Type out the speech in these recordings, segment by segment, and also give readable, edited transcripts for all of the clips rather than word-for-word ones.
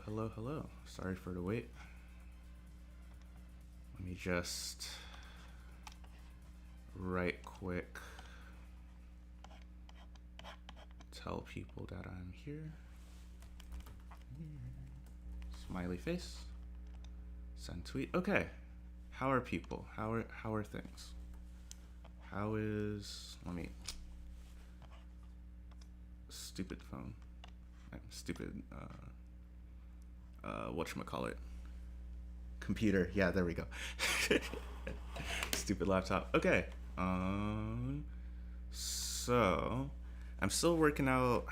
Hello. Sorry for the wait. Let me just right quick tell people that I'm here. Smiley face. Send tweet. Okay. How are people? How are things? How is stupid phone. Stupid whatchamacallit. Computer. Yeah, there we go. Stupid laptop. Okay. So I'm still working out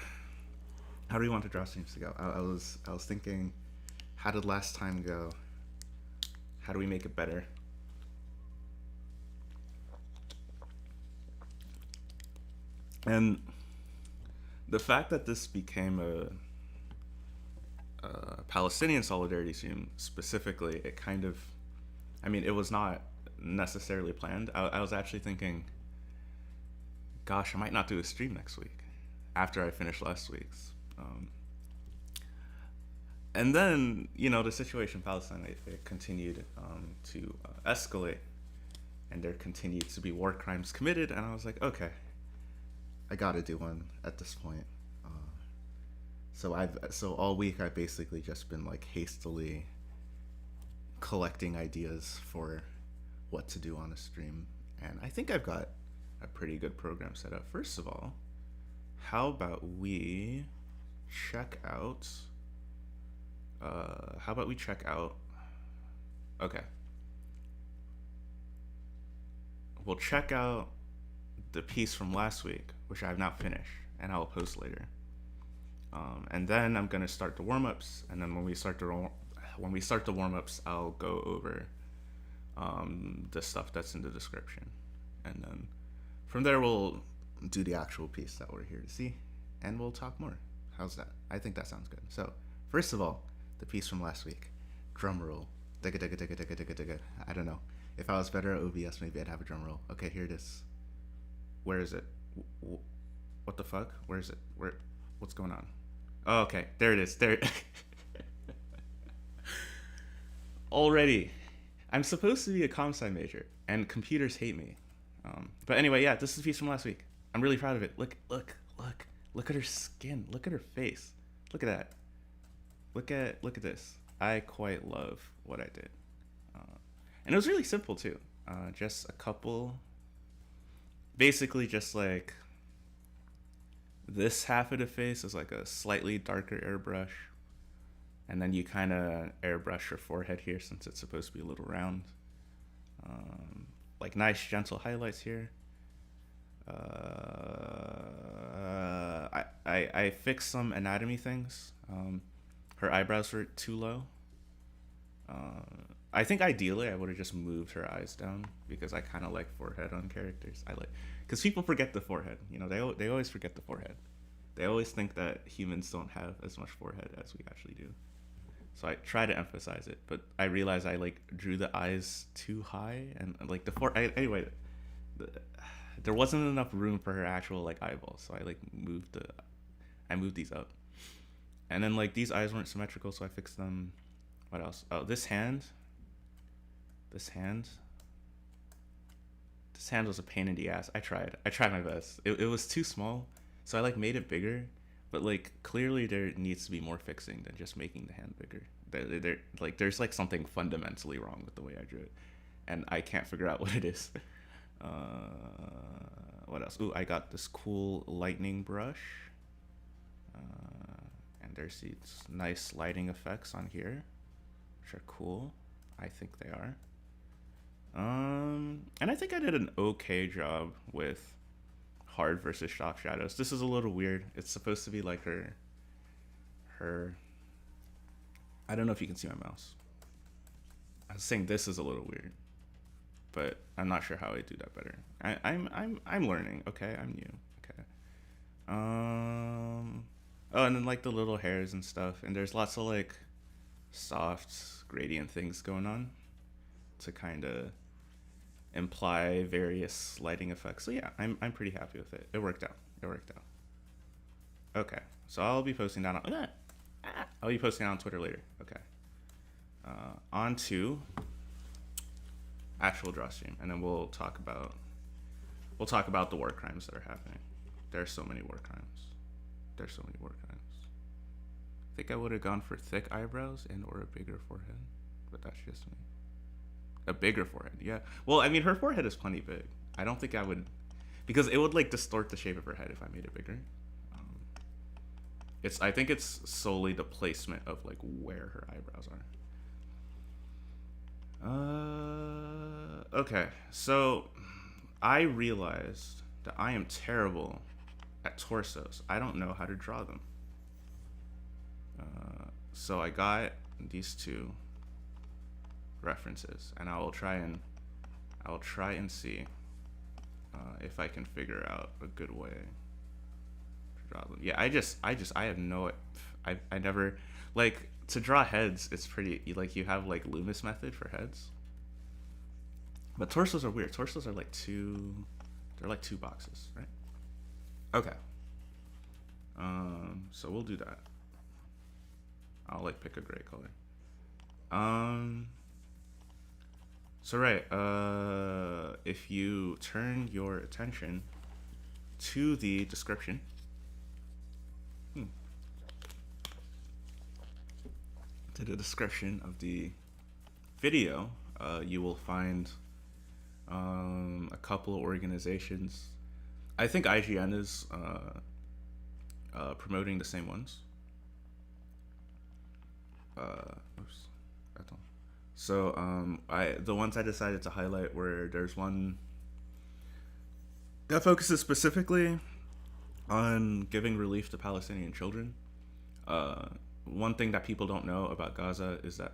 how do we want the draw streams to go. I was thinking, how did last time go? How do we make it better? And the fact that this became a Palestinian solidarity stream specifically, it kind of, it was not necessarily planned. I was actually thinking, gosh, I might not do a stream next week after I finish last week's. And then, the situation in Palestine, it continued to escalate, and there continued to be war crimes committed, and I was like, okay, I gotta do one at this point. So all week I've basically just been like hastily collecting ideas for what to do on a stream, and I think I've got a pretty good program set up. First of all, how about we check out? Okay. We'll check out the piece from last week, which I have not finished, and I'll post later. And then I'm gonna start the warm-ups, and then when we start the warm-ups, I'll go over the stuff that's in the description, and then from there we'll do the actual piece that we're here to see, and we'll talk more. How's that? I think that sounds good. So first of all, the piece from last week, drum roll. Digga digga digga digga digga digga. I don't know. If I was better at OBS, maybe I'd have a drum roll. Okay, here it is. Where is it? What the fuck? Where is it? What's going on? Oh, okay, there it is. There. Already, I'm supposed to be a comp sci major, and computers hate me. But anyway, yeah, this is the piece from last week. I'm really proud of it. Look at her skin. Look at her face. Look at that. Look at this. I quite love what I did, and it was really simple too. Just a couple. Basically, just like this half of the face is like a slightly darker airbrush, and then you kind of airbrush your forehead here since it's supposed to be a little round. Like nice gentle highlights here. I fixed some anatomy things. Her eyebrows were too low. I think ideally I would have just moved her eyes down because I kind of like forehead on characters. Because people forget the forehead. They always forget the forehead. They always think that humans don't have as much forehead as we actually do. So I try to emphasize it, but I realized I drew the eyes too high, and anyway, there wasn't enough room for her actual eyeballs, so I moved these up, and then these eyes weren't symmetrical, so I fixed them. What else? Oh, this hand was a pain in the ass. I tried my best. It was too small, so I made it bigger, but clearly there needs to be more fixing than just making the hand bigger. There's something fundamentally wrong with the way I drew it, and I can't figure out what it is. What else? Ooh, I got this cool lightning brush, and there's these nice lighting effects on here, which are cool. I think they are. And I think I did an okay job with hard versus soft shadows. This is a little weird. It's supposed to be her. I don't know if you can see my mouse. I was saying this is a little weird, but I'm not sure how I do that better. I'm learning. Okay, I'm new. Okay. Oh, and then the little hairs and stuff, and there's lots of soft gradient things going on to kind of imply various lighting effects. So yeah, I'm pretty happy with it. It worked out. Okay, so I'll be posting that on that. I'll be posting it on Twitter later. Okay. On to actual draw stream, and then we'll talk about the war crimes that are happening. There's so many war crimes. There's so many war crimes. I think I would have gone for thick eyebrows and or a bigger forehead, but that's just me. A bigger forehead, yeah. Well, I mean, her forehead is plenty big. I don't think I would, because it would like distort the shape of her head if I made it bigger. I think it's solely the placement of like where her eyebrows are. Okay, so I realized that I am terrible at torsos. I don't know how to draw them. So I got these two references, and I will try and see if I can figure out a good way to draw them. Yeah, I have no, I never, like, to draw heads, it's pretty, like, you have like Loomis method for heads, but torsos are weird. Torsos are like they're like two boxes, right? Okay. So we'll do that. I'll like pick a gray color. So right, if you turn your attention to the description, to the description of the video, you will find a couple of organizations. I think IGN is promoting the same ones. Oops, attends. So the ones I decided to highlight were, there's one that focuses specifically on giving relief to Palestinian children. One thing that people don't know about Gaza is that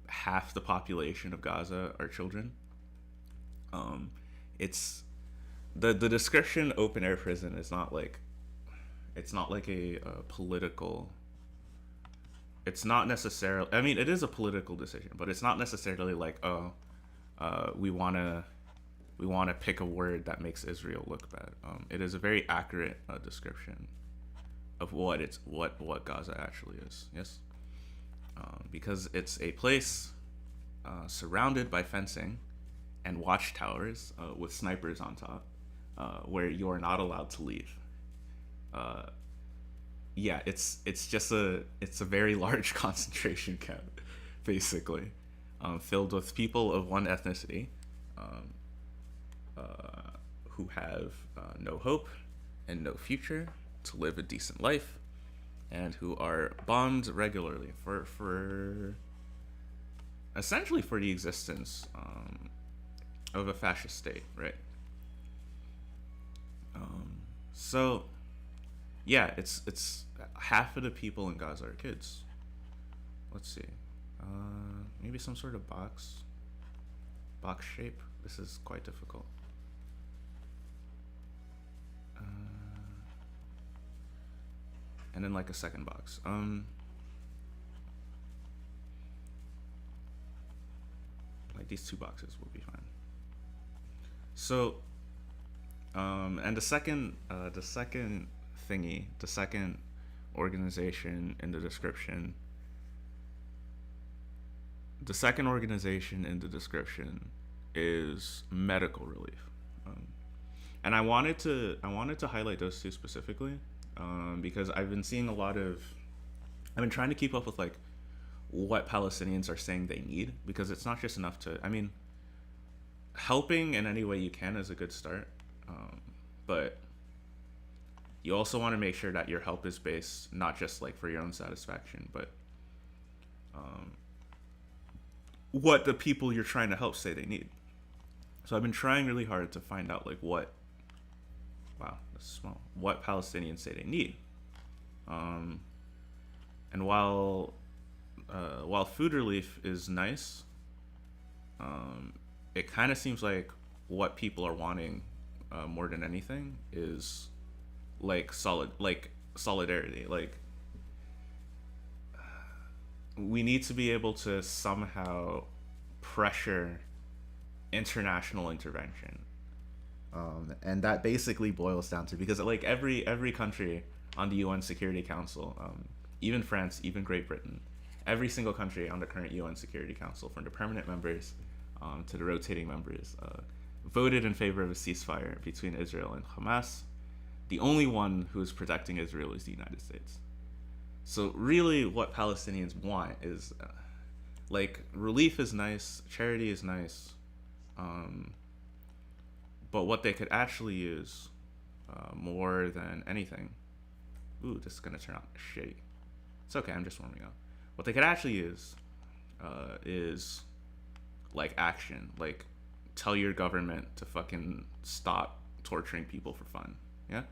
half the population of Gaza are children. It's the description open air prison is not like, it's not like a political, it's not necessarily, I mean, it is a political decision, but it's not necessarily like, we want to pick a word that makes Israel look bad. It is a very accurate description of what Gaza actually is. Yes, because it's a place surrounded by fencing and watchtowers with snipers on top, where you are not allowed to leave. Yeah, it's a very large concentration camp, basically, filled with people of one ethnicity, who have no hope and no future to live a decent life, and who are bombed regularly for essentially for the existence of a fascist state, right? So yeah, it's half of the people in Gaza are kids. Let's see, maybe some sort of box shape. This is quite difficult. And then like a second box. Like these two boxes will be fine. So, and the second thingy, the second organization in the description, is medical relief. And I wanted to highlight those two specifically, because I've been trying to keep up with like what Palestinians are saying they need, because it's not just enough to, I mean, helping in any way you can is a good start, but you also want to make sure that your help is based not just like for your own satisfaction, but what the people you're trying to help say they need. So I've been trying really hard to find out like what Palestinians say they need. And while food relief is nice, it kind of seems like what people are wanting more than anything is like solidarity. Like, we need to be able to somehow pressure international intervention, and that basically boils down to, because like every country on the UN Security Council even France, even Great Britain, every single country on the current UN Security Council, from the permanent members to the rotating members, voted in favor of a ceasefire between Israel and Hamas. The only one who is protecting Israel is the United States. So really, what Palestinians want is, like, relief is nice, charity is nice, but what they could actually use more than anything. Ooh, this is gonna turn out shitty. It's okay, I'm just warming up. What they could actually use is like action, like tell your government to fucking stop torturing people for fun. Yeah.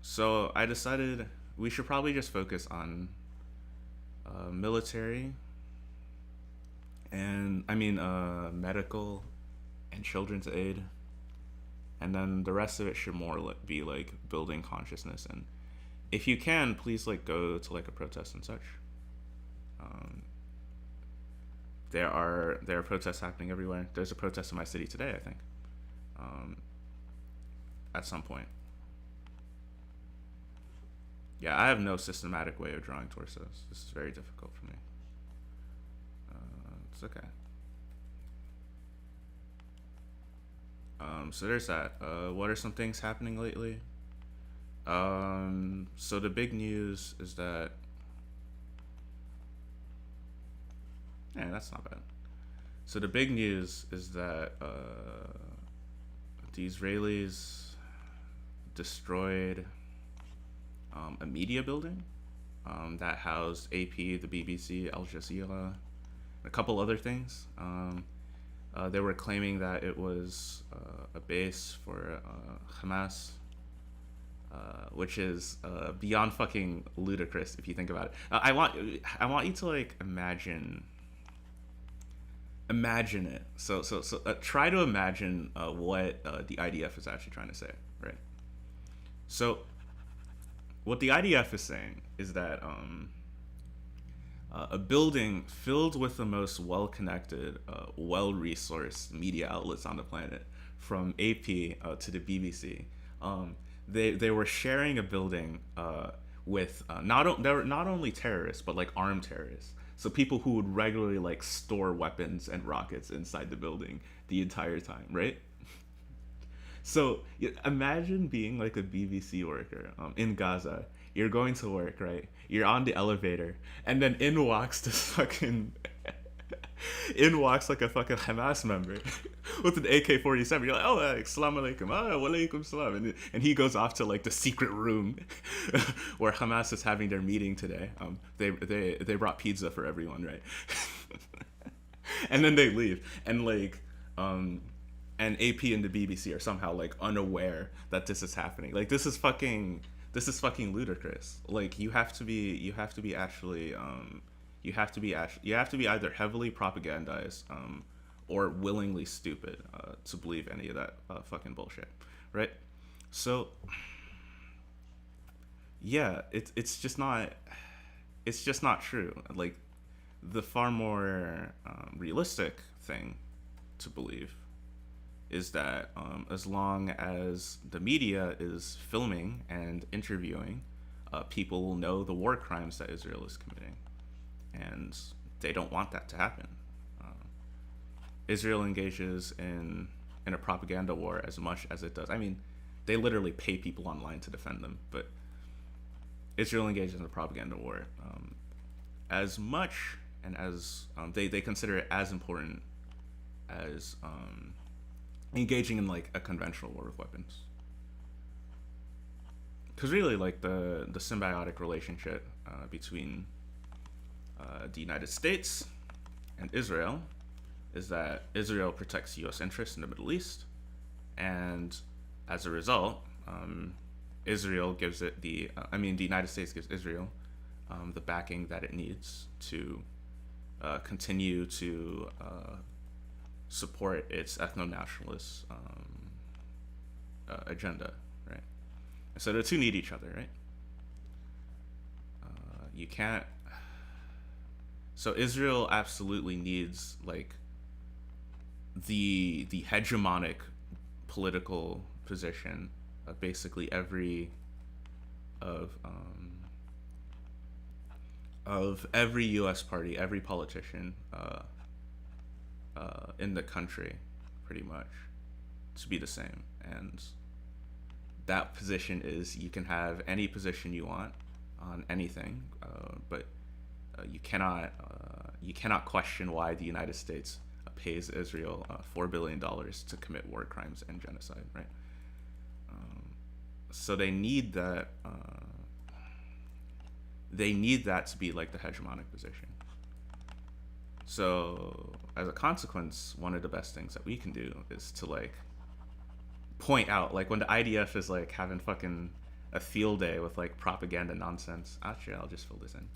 So I decided we should probably just focus on military and medical and children's aid, and then the rest of it should more be like building consciousness. And if you can, please like go to like a protest and such. There are protests happening everywhere. There's a protest in my city today, I think. At some point. Yeah, I have no systematic way of drawing torsos. This is very difficult for me. It's okay. So there's that. What are some things happening lately? So the big news is that... Yeah, that's not bad. So the big news is that the Israelis destroyed a media building that housed AP, the BBC, Al Jazeera, a couple other things. They were claiming that it was a base for Hamas, which is beyond fucking ludicrous if you think about it. I want you to like imagine it. So try to imagine what the IDF is actually trying to say, right? So what the IDF is saying is that a building filled with the most well-connected, well-resourced media outlets on the planet, from AP to the BBC, they were sharing a building with they were not only terrorists but like armed terrorists. So people who would regularly like store weapons and rockets inside the building the entire time, right? So imagine being like a BBC worker in Gaza. You're going to work, right? You're on the elevator, and then in walks like a fucking Hamas member with an AK-47. You're like, oh, assalamu alaikum, wa alaikum salam, and he goes off to like the secret room where Hamas is having their meeting today. They brought pizza for everyone, right? And then they leave, and like and AP and the BBC are somehow like unaware that this is happening. Like this is fucking ludicrous. Like you have to be either heavily propagandized or willingly stupid to believe any of that fucking bullshit, right? So yeah, it's just not true. Like the far more realistic thing to believe is that as long as the media is filming and interviewing, people will know the war crimes that Israel is committing, and they don't want that to happen. Israel engages in a propaganda war as much as it does. I mean, they literally pay people online to defend them, but Israel engages in a propaganda war as much, and as they consider it as important as engaging in like a conventional war with weapons. Because really, like the symbiotic relationship between the United States and Israel is that Israel protects U.S. interests in the Middle East, and as a result, Israel gives it the United States gives Israel the backing that it needs to continue to support its ethno-nationalist agenda, right? So the two need each other, right? You can't. So Israel absolutely needs like the hegemonic political position of basically every of of every U.S. party, every politician in the country, pretty much, to be the same. And that position is you can have any position you want on anything, but you cannot question why the United States pays Israel $4 billion to commit war crimes and genocide, right? So they need that. They need that to be like the hegemonic position. So as a consequence, one of the best things that we can do is to like point out, like when the IDF is like having fucking a field day with like propaganda nonsense. Actually, I'll just fill this in.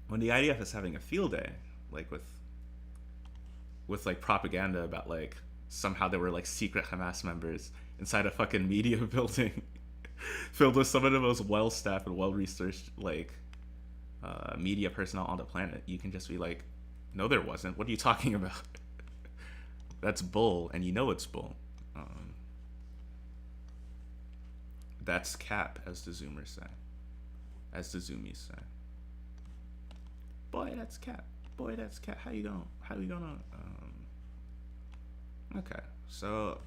When the IDF is having a field day, like with like propaganda about like somehow there were like secret Hamas members inside a fucking media building filled with some of the most well-staffed and well-researched like media personnel on the planet, you can just be like, no, there wasn't. What are you talking about? That's bull, and you know it's bull. That's cap, as the Zoomers say, as the Zoomies say. Boy, that's cap. Boy, that's cap. How you gonna? Okay, so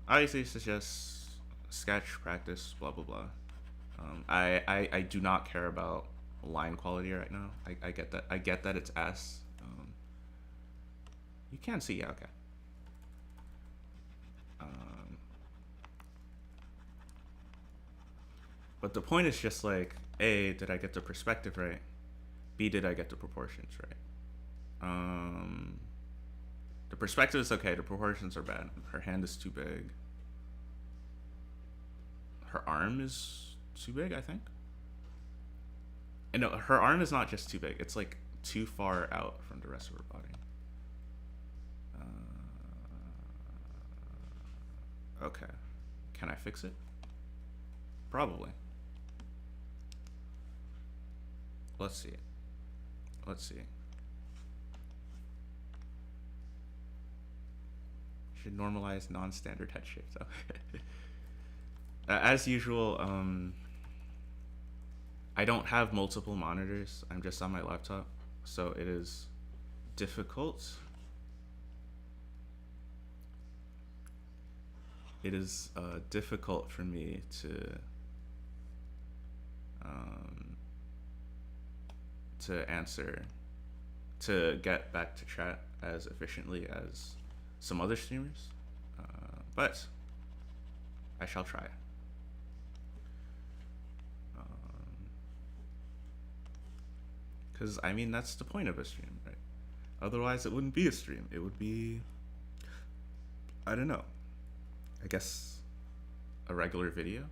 obviously this is just sketch practice, blah blah blah. I do not care about line quality right now. I get that. I get that it's S. You can't see, yeah, okay. But the point is just like, A, did I get the perspective right? B, did I get the proportions right? The perspective is okay, the proportions are bad. Her hand is too big. Her arm is too big, I think. And no, her arm is not just too big, it's like too far out from the rest of her body. Okay. Can I fix it? Probably. Let's see. Let's see. Should normalize non-standard head shapes. As usual, I don't have multiple monitors. I'm just on my laptop, so it is difficult. It is difficult for me to answer, to get back to chat as efficiently as some other streamers, but I shall try. Because I mean, that's the point of a stream, right? Otherwise it wouldn't be a stream. It would be, I don't know, I guess a regular video,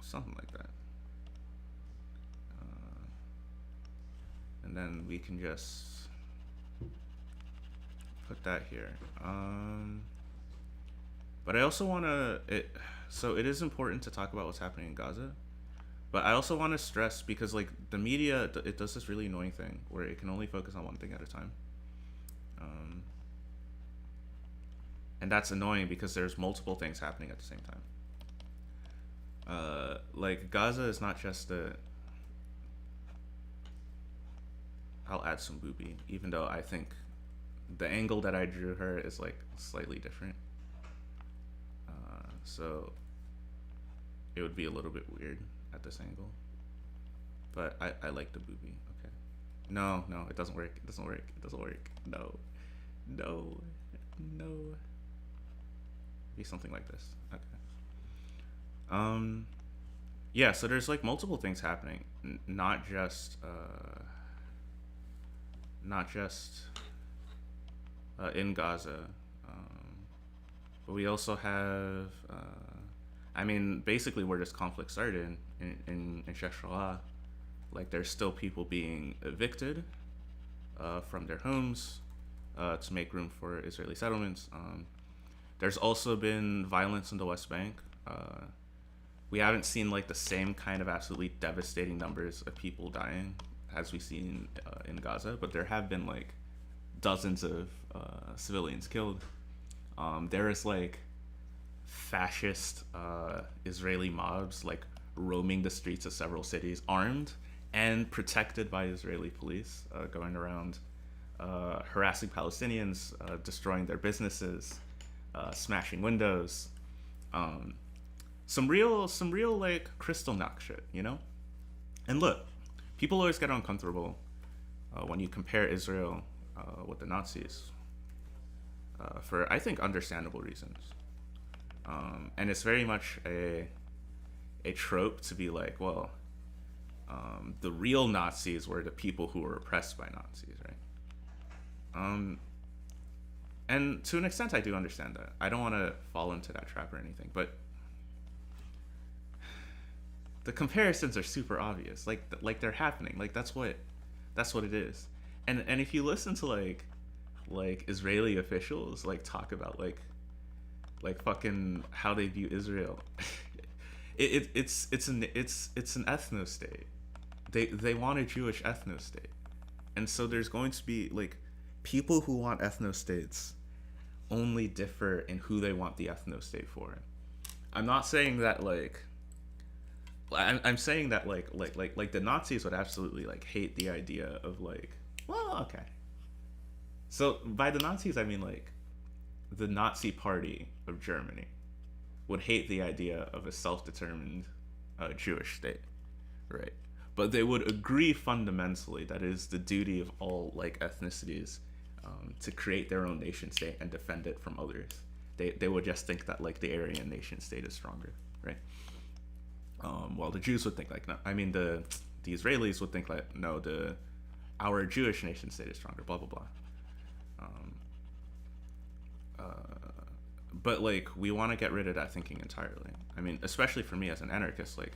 something like that. And then we can just put that here. But I also want to, so it is important to talk about what's happening in Gaza, but I also want to stress, because like the media, it does this really annoying thing where it can only focus on one thing at a time. And that's annoying because there's multiple things happening at the same time. Like Gaza is not just I'll add some booby, even though I think the angle that I drew her is like slightly different. So it would be a little bit weird at this angle, but I like the booby. Okay. No, it doesn't work. It doesn't work. It doesn't work. No. Be something like this. Okay. Yeah, so there's like multiple things happening, not just in Gaza, but we also have I mean, basically where this conflict started in Sheikh Jarrah, like there's still people being evicted from their homes to make room for Israeli settlements. There's also been violence in the West Bank. We haven't seen like the same kind of absolutely devastating numbers of people dying as we've seen in Gaza, but there have been like dozens of civilians killed. There is like fascist Israeli mobs like roaming the streets of several cities, armed and protected by Israeli police, going around harassing Palestinians, destroying their businesses, smashing windows. Um, some real like crystal knock shit, you know. And look, people always get uncomfortable when you compare Israel with the Nazis for I think understandable reasons. And it's very much a trope to be like, well, the real Nazis were the people who were oppressed by Nazis, right? And to an extent, I do understand that. I don't want to fall into that trap or anything, but the comparisons are super obvious. Like they're happening. Like that's what it is. And if you listen to like Israeli officials like talk about like fucking how they view Israel, it's an ethno state. They want a Jewish ethno state, and so there's going to be like people who want ethno states only differ in who they want the ethno state for. I'm not saying that like I'm saying that like the Nazis would absolutely like hate the idea of like, well, okay. So by the Nazis I mean like the Nazi Party of Germany would hate the idea of a self-determined Jewish state, right? But they would agree fundamentally that it is the duty of all like ethnicities to create their own nation state and defend it from others. They would just think that like the Aryan nation state is stronger, right? While the Jews would think like no, I mean the Israelis would think like no, our Jewish nation state is stronger, blah blah blah. But like we want to get rid of that thinking entirely. I mean, especially for me as an anarchist, like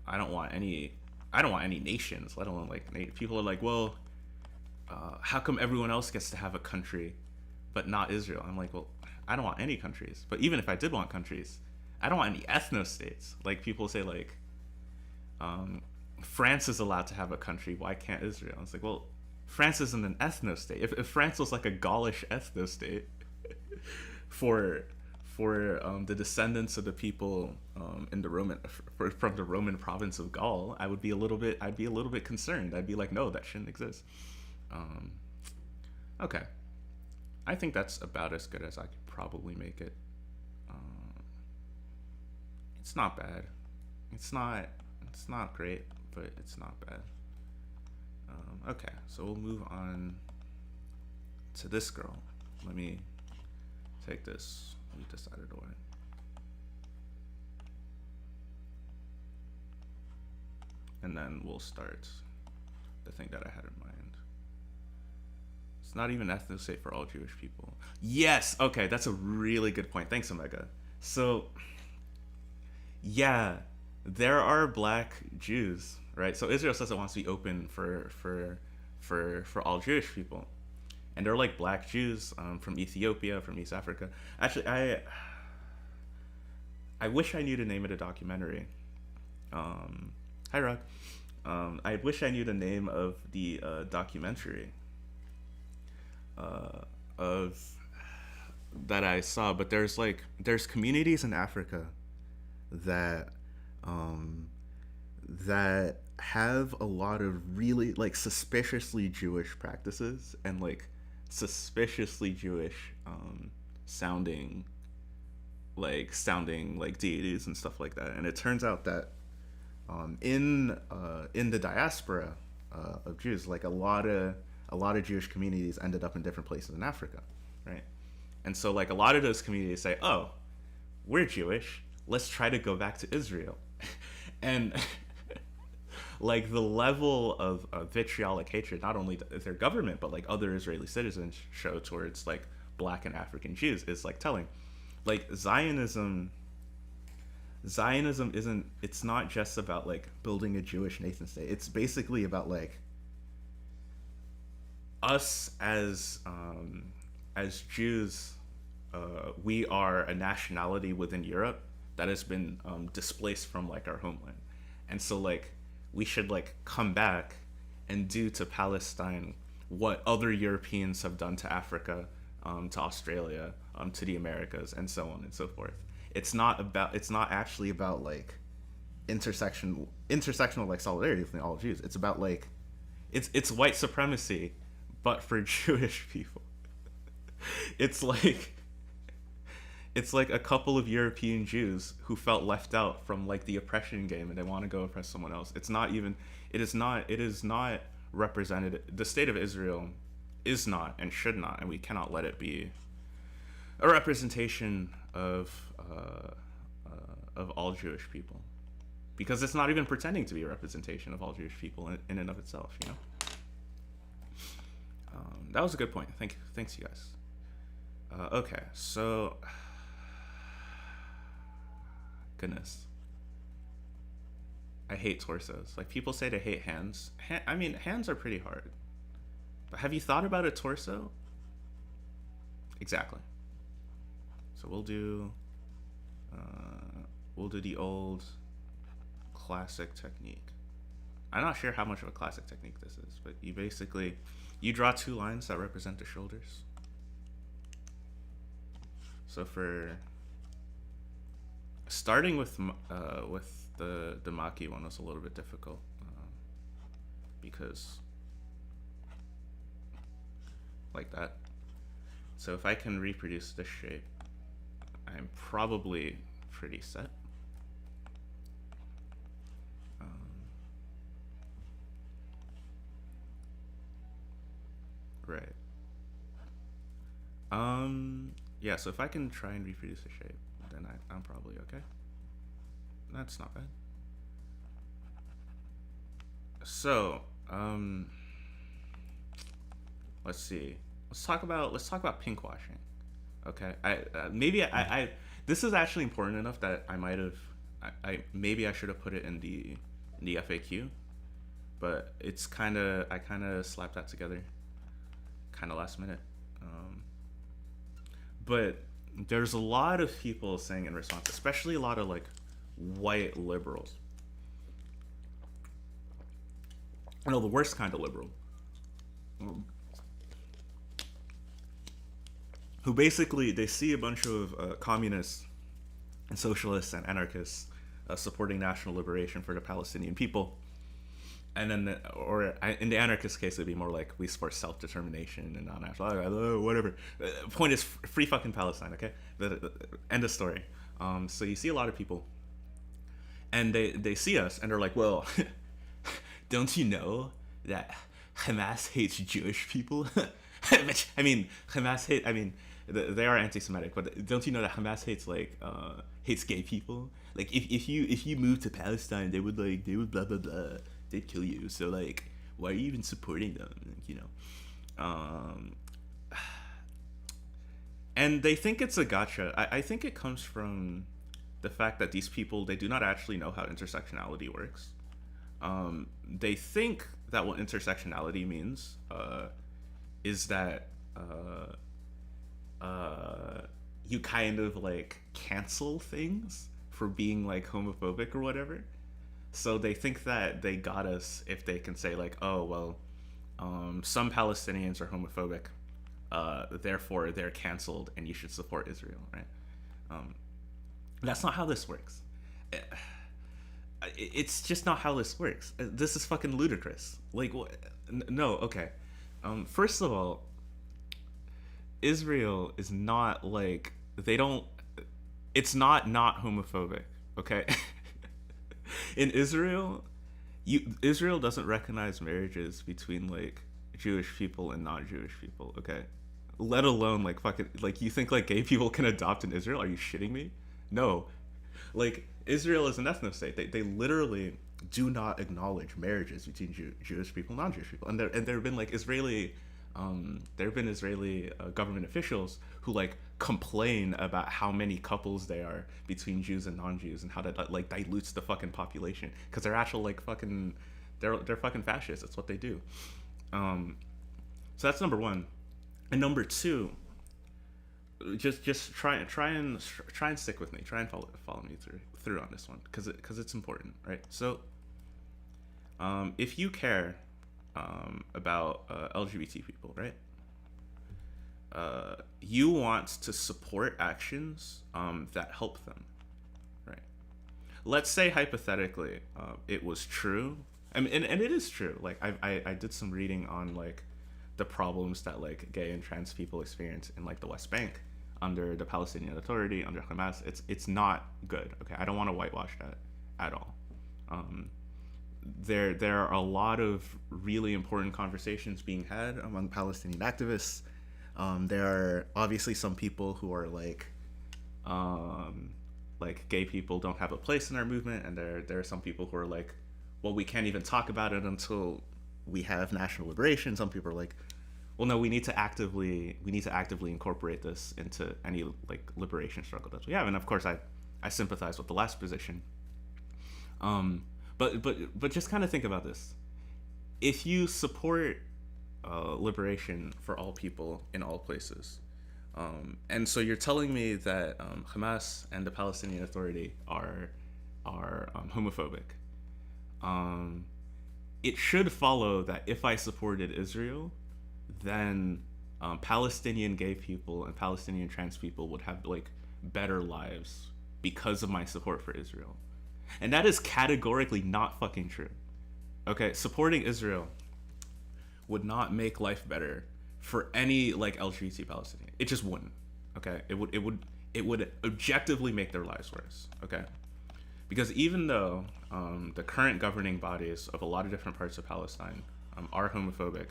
I don't want any nations, let alone like people are like, well, how come everyone else gets to have a country but not Israel? I'm like, well, I don't want any countries. But even if I did want countries, I don't want any ethno states. Like people say like France is allowed to have a country, why can't Israel? It's like, well, France isn't an ethno state. If France was like a Gaulish ethno state for the descendants of the people in the Roman from the Roman province of Gaul, I'd be a little bit concerned. I'd be like, no, that shouldn't exist. Okay, I think that's about as good as I could probably make it. It's not bad. It's not great, but it's not bad. Okay, so we'll move on to this girl. Let me take this. We decided away. And then we'll start the thing that I had in mind. It's not even ethno state for all Jewish people. Yes, okay, that's a really good point. Thanks, Omega. So, yeah, there are black Jews, right? So Israel says it wants to be open for all Jewish people, and they're like black Jews from Ethiopia, from East Africa. Actually, I wish I knew the name of the documentary. Hi, Rock. I wish I knew the name of the documentary of that I saw, but there's communities in Africa that that have a lot of really like suspiciously Jewish practices and like suspiciously Jewish sounding like deities and stuff like that. And it turns out that in the diaspora of Jews, like a lot of Jewish communities ended up in different places in Africa, right? And so like a lot of those communities say, oh, we're Jewish, let's try to go back to Israel. And like the level of vitriolic hatred not only their government but like other Israeli citizens show towards like black and African Jews is like telling. Like Zionism isn't, it's not just about like building a Jewish nation state. It's basically about like us as Jews, we are a nationality within Europe that has been displaced from like our homeland, and so like we should like come back and do to Palestine what other Europeans have done to Africa, to Australia, to the Americas and so on and so forth. It's not actually about like intersectional like solidarity between all Jews. It's about like it's white supremacy, but for Jewish people. It's like it's like a couple of European Jews who felt left out from like the oppression game and they want to go oppress someone else. It's not even it is not represented. The state of Israel is not and should not, and we cannot let it be a representation of all Jewish people, because it's not even pretending to be a representation of all Jewish people in and of itself. You know, that was a good point. Thanks, you guys. Okay, so goodness, I hate torsos. Like people say they hate hands. I mean, hands are pretty hard, but have you thought about a torso? Exactly. So we'll do the old classic technique. I'm not sure how much of a classic technique this is, but you draw two lines that represent the shoulders. So for starting with the Maki one was a little bit difficult because like that. So if I can reproduce this shape, I'm probably pretty set. Right. Yeah, so if I can try and reproduce the shape, then I'm probably okay. That's not bad. So, let's see. Let's talk about pinkwashing. Okay. I this is actually important enough that I might have maybe I should have put it in the FAQ, but I kind of slapped that together kind of last minute. But there's a lot of people saying in response, especially a lot of like white liberals. No, the worst kind of liberal. Who basically, they see a bunch of communists and socialists and anarchists supporting national liberation for the Palestinian people. And then, in the anarchist case, it'd be more like we support self-determination and non-national, whatever. Point is, free fucking Palestine, okay? End of story. So you see a lot of people, and they see us, and they're like, well, don't you know that Hamas hates Jewish people? I mean, they are anti-Semitic, but don't you know that Hamas hates gay people? Like, if you move to Palestine, they would blah blah blah. They'd kill you. So like, why are you even supporting them? You know, and they think it's a gotcha. I think it comes from the fact that these people, they do not actually know how intersectionality works. They think that what intersectionality means is that you kind of like cancel things for being like homophobic or whatever. So they think that they got us if they can say like, oh well, some Palestinians are homophobic, therefore they're canceled and you should support Israel, right? That's not how this works. It's just not how this works. This is fucking ludicrous. Like, no, okay. First of all, Israel is not like, it's not homophobic, okay? In Israel, Israel doesn't recognize marriages between like Jewish people and non-Jewish people, okay? Let alone like fucking, like, you think like gay people can adopt in Israel? Are you shitting me? No. Like, Israel is an ethno state. They literally do not acknowledge marriages between Jewish people and non-Jewish people. And there have been like Israeli government officials who like complain about how many couples there are between Jews and non-Jews and how that like dilutes the fucking population, because they're actual like fucking they're fucking fascists. That's what they do. So that's number one. And number two, just try and stick with me. Try and follow me through on this one, because it's important, right? So if you care about LGBT people, right? you want to support actions that help them, right? Let's say hypothetically it was true. I mean, and it is true. Like I did some reading on like the problems that like gay and trans people experience in like the West Bank under the Palestinian Authority, under Hamas. It's not good. Okay, I don't want to whitewash that at all. Um, there are a lot of really important conversations being had among Palestinian activists. There are obviously some people who are like gay people don't have a place in our movement, and there are some people who are like, well, we can't even talk about it until we have national liberation. Some people are like, well, no, we need to actively incorporate this into any like liberation struggle that we have. And of course, I sympathize with the last position. But just kind of think about this. If you support liberation for all people in all places, and so you're telling me that Hamas and the Palestinian Authority are homophobic, it should follow that if I supported Israel, then Palestinian gay people and Palestinian trans people would have like better lives because of my support for Israel. And that is categorically not fucking true. Okay, supporting Israel would not make life better for any like LGBT Palestinian. It just wouldn't. Okay, it would objectively make their lives worse. Okay, because even though the current governing bodies of a lot of different parts of Palestine are homophobic,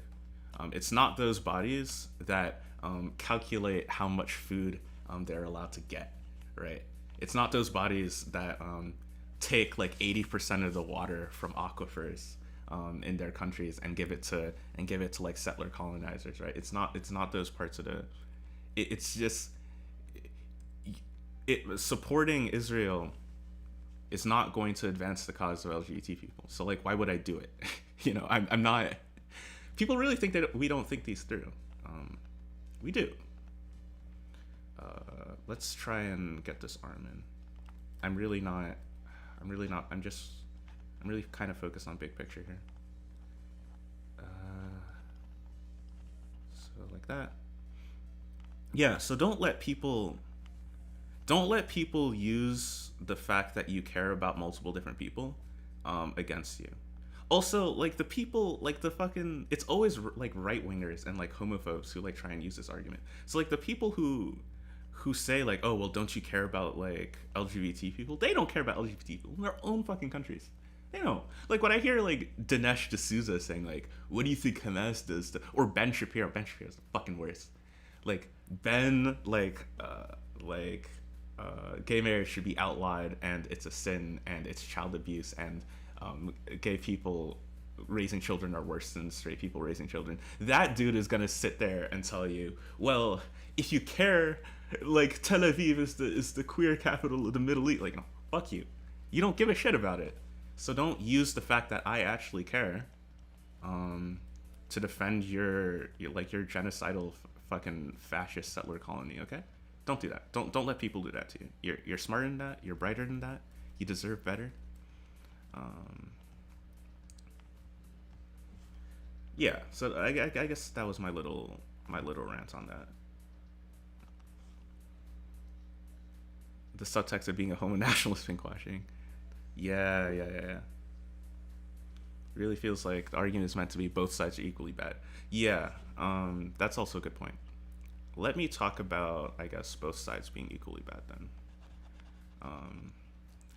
it's not those bodies that calculate how much food they're allowed to get, right? It's not those bodies that take like 80% of the water from aquifers in their countries and give it to like settler colonizers, right? It's not those parts of it's just supporting Israel is not going to advance the cause of LGBT people. So like, why would I do it? You know, I'm not. People really think that we don't think these through. We do. Let's try and get this arm in. I'm really kind of focused on big picture here. So like that. Yeah, so don't let people use the fact that you care about multiple different people against you. Also, like the people, like the fucking, it's always like right wingers and like homophobes who like try and use this argument. So like the people who say like, oh well, don't you care about like LGBT people? They don't care about LGBT people in their own fucking countries. They don't. Like when I hear like Dinesh D'Souza saying like, what do you think Hamas does to, or Ben Shapiro? Ben Shapiro's the fucking worst. Like Ben, gay marriage should be outlawed and it's a sin and it's child abuse and gay people raising children are worse than straight people raising children. That dude is gonna sit there and tell you, well, if you care, like Tel Aviv is the queer capital of the Middle East. Like, no, fuck you. You don't give a shit about it. So don't use the fact that I actually care to defend your genocidal fucking fascist settler colony. Okay, don't do that. Don't let people do that to you. You're smarter than that. You're brighter than that. You deserve better. Yeah. So I guess that was my little rant on that. The subtext of being a homo nationalist pinkwashing. Yeah. Really feels like the argument is meant to be both sides are equally bad. Yeah, that's also a good point. Let me talk about, I guess, both sides being equally bad then.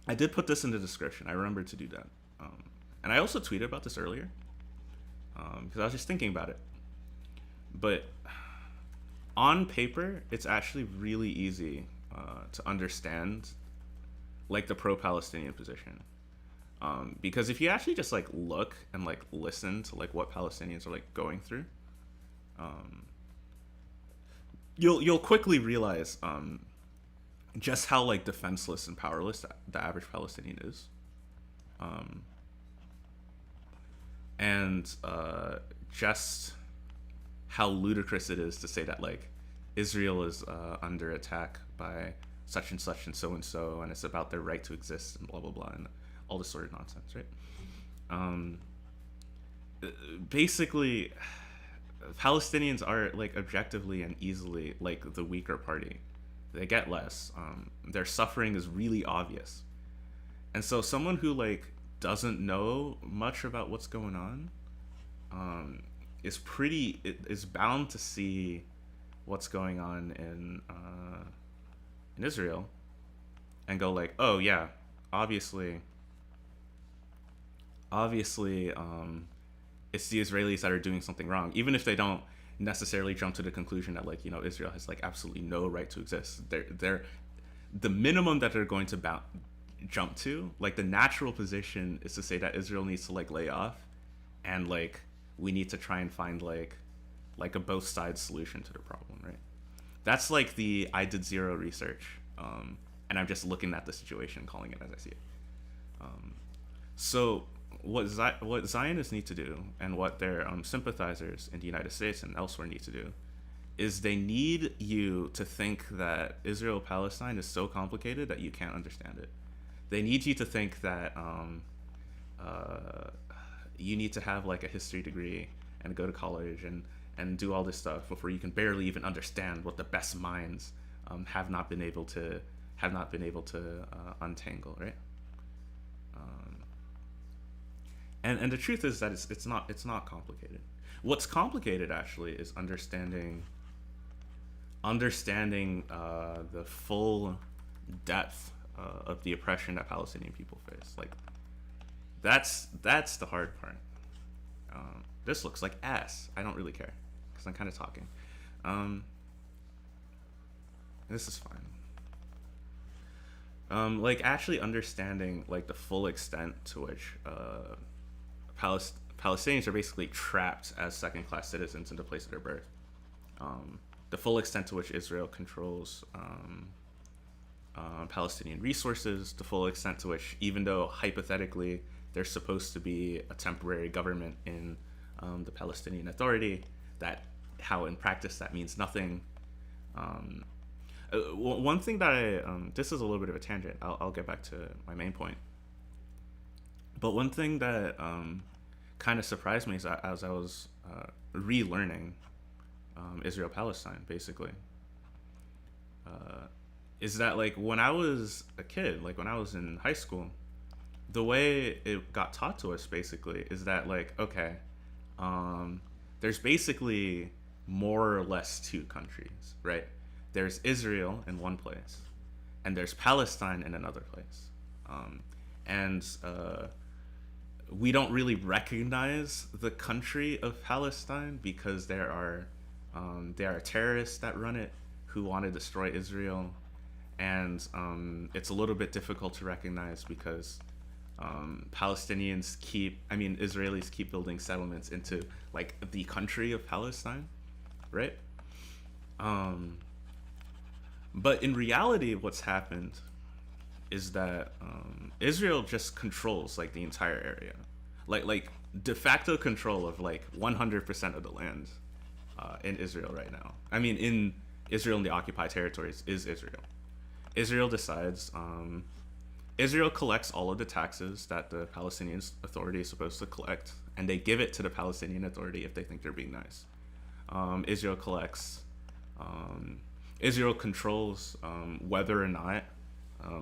I did put this in the description. I remembered to do that. And I also tweeted about this earlier because I was just thinking about it. But on paper, it's actually really easy to understand like the pro-Palestinian position. Because if you actually just like look and like listen to like what Palestinians are like going through, you'll quickly realize just how like defenseless and powerless the average Palestinian is, and just how ludicrous it is to say that like Israel is under attack by such and such and so, and it's about their right to exist and blah blah blah and all this sort of nonsense, right? Basically, Palestinians are like objectively and easily like the weaker party. They get less. Their suffering is really obvious, and so someone who like doesn't know much about what's going on um, is bound to see what's going on in Israel and go like, oh yeah, obviously, obviously, it's the Israelis that are doing something wrong, even if they don't necessarily jump to the conclusion that like Israel has like absolutely no right to exist. They're the minimum that they're going to jump to, like the natural position is to say that Israel needs to like lay off, and like we need to try and find like a both sides solution to the problem, right? That's like the I did zero research, and I'm just looking at the situation, calling it as I see it. So what Zionists need to do, and what their sympathizers in the United States and elsewhere need to do, is they need you to think that Israel-Palestine is so complicated that you can't understand it. They need you to think that uh, you need to have like a history degree and go to college and do all this stuff before you can barely even understand what the best minds have not been able to untangle, right? And the truth is that it's not complicated. What's complicated actually is understanding the full depth of the oppression that Palestinian people face. Like that's the hard part. This looks like ass. I don't really care because I'm kind of talking. This is fine. Like actually understanding like the full extent to which Palestinians are basically trapped as second-class citizens in the place of their birth. The full extent to which Israel controls Palestinian resources, the full extent to which, even though hypothetically there's supposed to be a temporary government in the Palestinian Authority, that how in practice that means nothing. One thing that this is a little bit of a tangent. I'll get back to my main point. But one thing that kind of surprised me as I was relearning Israel-Palestine, basically, is that like when I was a kid, like when I was in high school, the way it got taught to us basically is that like, okay, there's basically more or less two countries, right? There's Israel in one place, and there's Palestine in another place, and we don't really recognize the country of Palestine because there are terrorists that run it who want to destroy Israel, and it's a little bit difficult to recognize because Israelis keep building settlements into like the country of Palestine, right? But in reality, what's happened is that Israel just controls like the entire area, like de facto control of like 100% of the land in Israel right now. I mean, in Israel and the occupied territories is Israel. Israel decides. Israel collects all of the taxes that the Palestinian Authority is supposed to collect, and they give it to the Palestinian Authority if they think they're being nice. Israel collects. Israel controls whether or not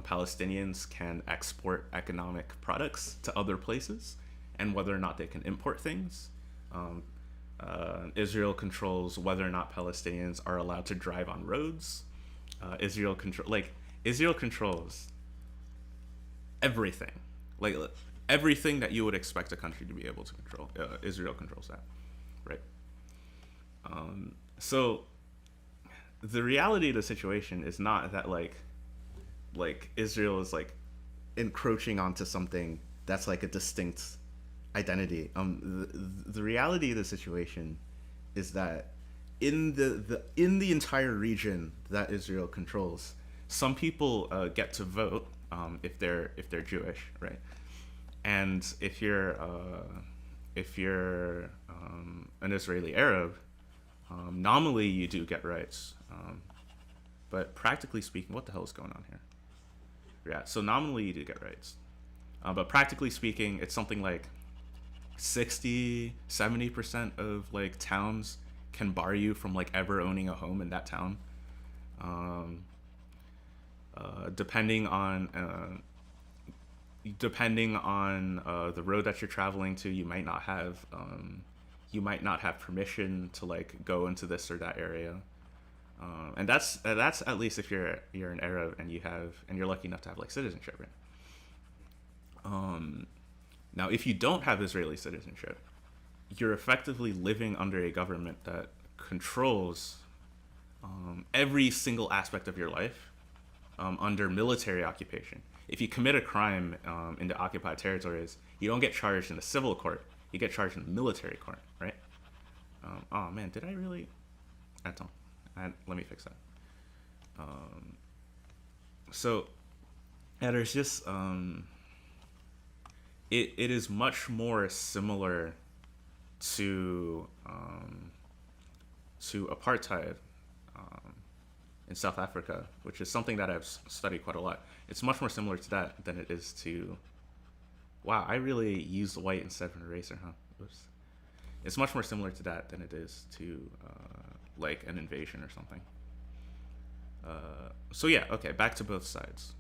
Palestinians can export economic products to other places, and whether or not they can import things. Israel controls whether or not Palestinians are allowed to drive on roads. Israel controls everything, like everything that you would expect a country to be able to control. Israel controls that, right? So the reality of the situation is not that like Israel is like encroaching onto something that's like a distinct identity. The reality of the situation is that in the entire region that Israel controls, some people get to vote if they're Jewish, right? And if you're an Israeli Arab, nominally you do get rights, but practically speaking, what the hell is going on here? Yeah, so nominally you do get rights, but practically speaking, it's something like 60-70% of like towns can bar you from like ever owning a home in that town. Um, depending on the road that you're traveling to, you might not have permission to like go into this or that area. And that's at least if you're an Arab and you're lucky enough to have like citizenship, right? Now, if you don't have Israeli citizenship, you're effectively living under a government that controls every single aspect of your life under military occupation. If you commit a crime in the occupied territories, you don't get charged in the civil court. You get charged in the military court, right? Oh man, did I really? Attends, let me fix that. So, yeah, there's just it is much more similar to apartheid in South Africa, which is something that I've studied quite a lot. It's much more similar to that than it is to. Wow, I really used white instead of an eraser, huh? Oops. It's much more similar to that than it is to like an invasion or something. So yeah, okay, back to both sides.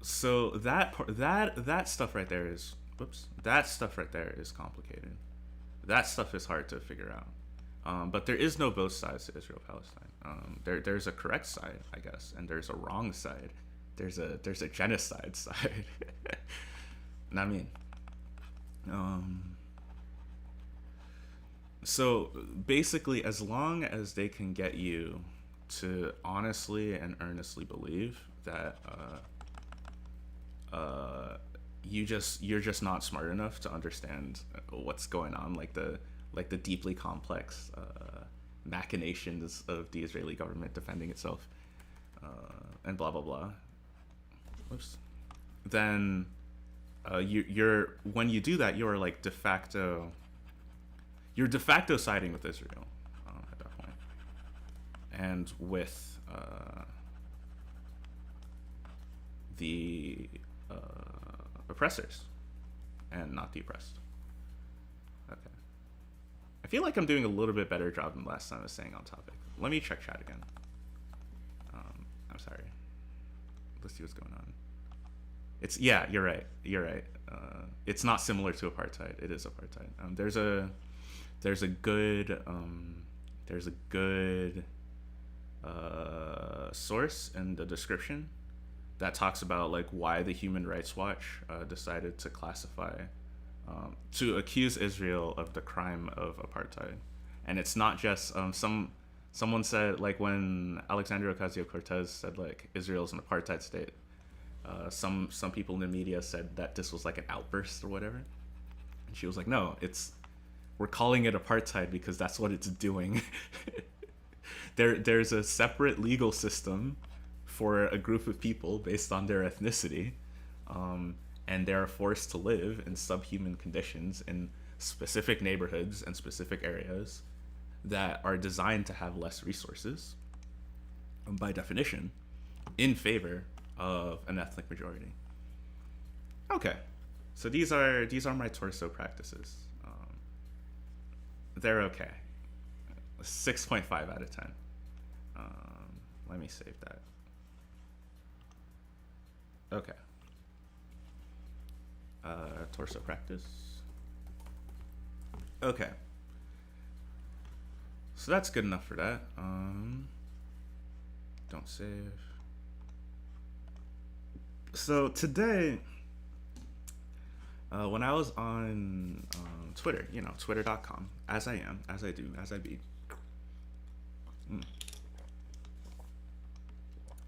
So that stuff right there is that stuff right there is complicated. That stuff is hard to figure out. But there is no both sides to Israel Palestine. There's a correct side, I guess, and there's a wrong side. There's a genocide side. And I mean, so basically, as long as they can get you to honestly and earnestly believe that you're just not smart enough to understand what's going on, like the deeply complex machinations of the Israeli government defending itself, and blah blah blah. Whoops. Then you're when you do that, you're like you're de facto siding with Israel at that point, and with the oppressors, and not the oppressed. Okay. I feel like I'm doing a little bit better job than last time I was saying on topic. Let me check chat again. I'm sorry. Let's see what's going on. It's you're right. You're right. It's not similar to apartheid. It is apartheid. There's a good source in the description that talks about like why the Human Rights Watch decided to to accuse Israel of the crime of apartheid, and it's not just someone said, like, when Alexandria Ocasio-Cortez said like Israel's an apartheid state. Some people in the media said that this was like an outburst or whatever, and she was like, "No, we're calling it apartheid because that's what it's doing." There's a separate legal system for a group of people based on their ethnicity, and they're forced to live in subhuman conditions in specific neighborhoods and specific areas that are designed to have less resources, by definition, in favor of an ethnic majority. Okay, so these are my torso practices. They're okay. 6.5 out of 10. Let me save that. Okay. Torso practice. Okay. So that's good enough for that. Don't save. So today, when I was on Twitter, twitter.com, as I am, as I do, as I be,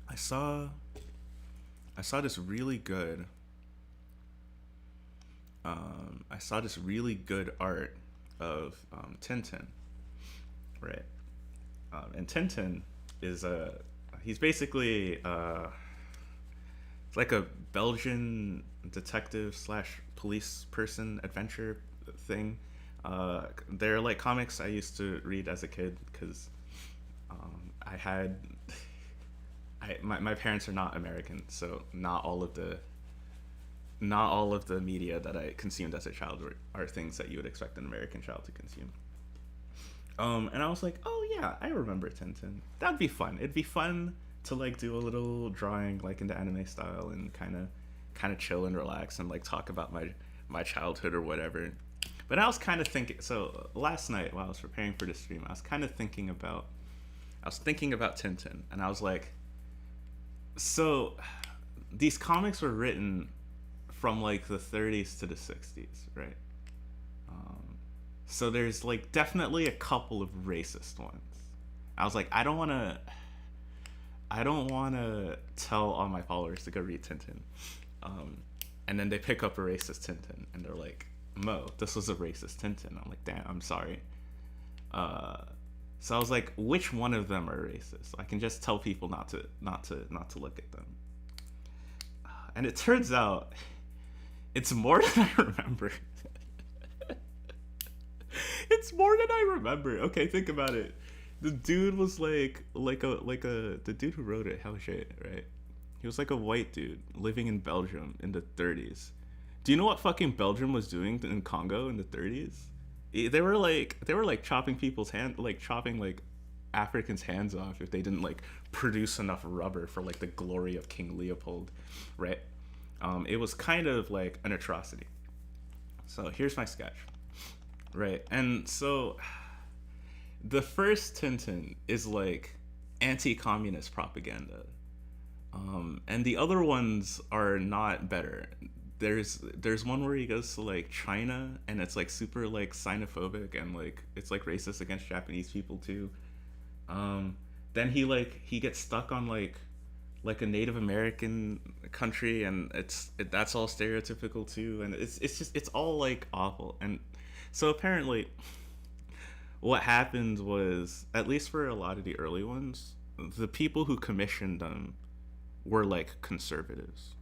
I saw this really good art of Tintin, right? And Tintin is he's basically it's like a Belgian detective / police person adventure thing. They're like comics I used to read as a kid because my parents are not American, so not all of the not all of the media that I consumed as a child are things that you would expect an American child to consume. And I was like, oh yeah, I remember Tintin. That'd be fun. It'd be fun to like do a little drawing like in the anime style and kind of chill and relax and like talk about my childhood or whatever. But I was kind of thinking. So last night while I was preparing for the stream, I was kind of thinking about. I was thinking about Tintin, and I was like, so these comics were written from like the 30s to the 60s, right? So there's like definitely a couple of racist ones. I was like, I don't want to tell all my followers to go read Tintin. And then they pick up a racist Tintin and they're like, Mo, this was a racist Tintin. I'm like, damn, I'm sorry. So I was like, which one of them are racist? I can just tell people not to look at them. And it turns out it's more than I remember. It's more than I remember. Okay, think about it. The dude was like the dude who wrote it, hell shit, right? He was like a white dude living in Belgium in the 30s. Do you know what fucking Belgium was doing in Congo in the 30s? They were like chopping people's hand, like chopping like Africans' hands off if they didn't like produce enough rubber for like the glory of King Leopold, right? It was kind of like an atrocity. So here's my sketch, right? And so the first Tintin is like anti-communist propaganda, and the other ones are not better. There's one where he goes to like China and it's like super like xenophobic and like it's like racist against Japanese people too. Then he gets stuck on like a Native American country and that's all stereotypical too, and it's all like awful. And so apparently what happened was, at least for a lot of the early ones, the people who commissioned them were like conservatives.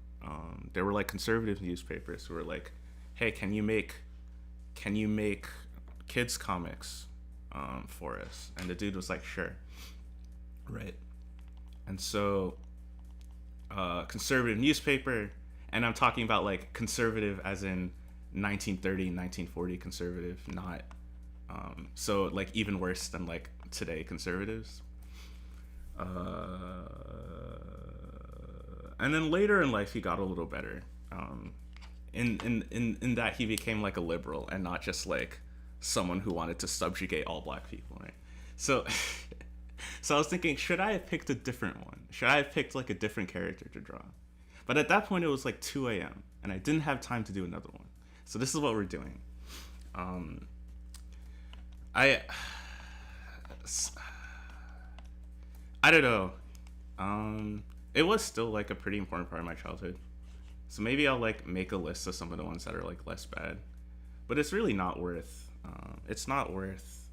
There were like conservative newspapers who were like, hey, can you make kids comics for us? And the dude was like, sure, right? And so conservative newspaper, and I'm talking about like conservative as in 1930 1940 conservative, not so like even worse than like today conservatives. And then later in life he got a little better, in that he became like a liberal and not just like someone who wanted to subjugate all black people, right? So so I was thinking, should I have picked a different one? Should I have picked like a different character to draw? But at that point it was like 2 a.m. and I didn't have time to do another one. So this is what we're doing. I don't know. It was still like a pretty important part of my childhood. So maybe I'll like make a list of some of the ones that are like less bad. But it's really not worth. It's not worth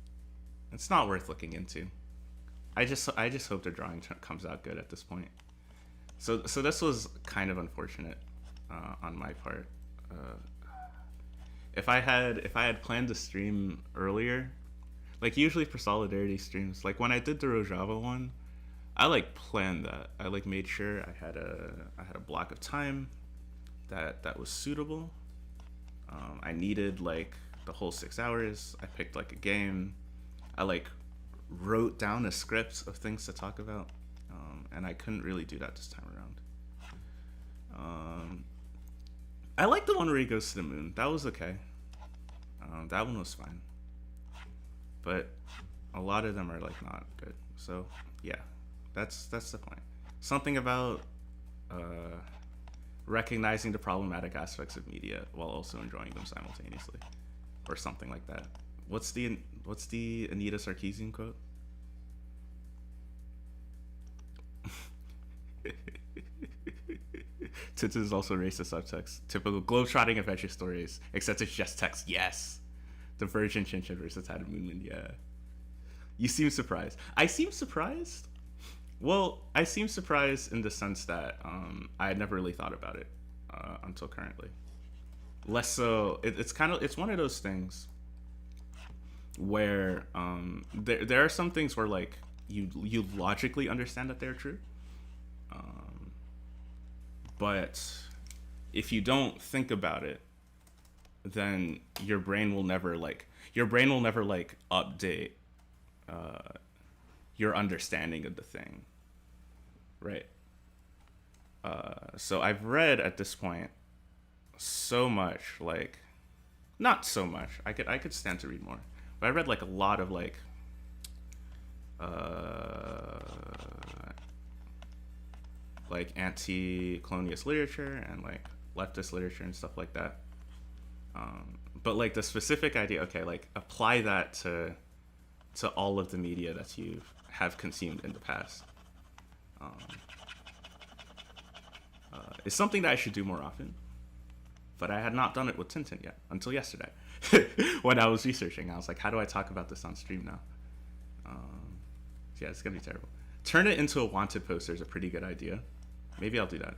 looking into. I just hope the drawing comes out good at this point. So this was kind of unfortunate on my part. If I had planned to stream earlier, like usually for solidarity streams, like when I did the Rojava one, I like planned that. I like made sure I had a block of time that was suitable. I needed like the whole 6 hours. I picked like a game. I like wrote down a script of things to talk about, and I couldn't really do that this time around. I like the one where he goes to the moon. That was okay. That one was fine. But a lot of them are like not good. So yeah, that's the point. Something about recognizing the problematic aspects of media while also enjoying them simultaneously, or something like that. What's the Anita Sarkeesian quote? Tintin is also racist subtext. Typical globetrotting adventure stories, except it's just text. Yes. The Virgin Chinchin versus Had a Moon. Yeah. You seem surprised. I seem surprised. Well, I seem surprised in the sense that I had never really thought about it until currently. Less so. It's one of those things where there are some things where like you logically understand that they're true, but if you don't think about it, then your brain will never like update your understanding of the thing, right? So I've read at this point so much, like not so much. I could stand to read more, but I read like a lot of uh, like anti-colonialist literature and like leftist literature and stuff like that. But like the specific idea, okay, like apply that to all of the media that you have consumed in the past. Um, it's something that I should do more often, but I had not done it with Tintin yet until yesterday. When I was researching, I was like, how do I talk about this on stream now? Yeah, it's gonna be terrible. Turn it into a wanted poster is a pretty good idea. Maybe I'll do that.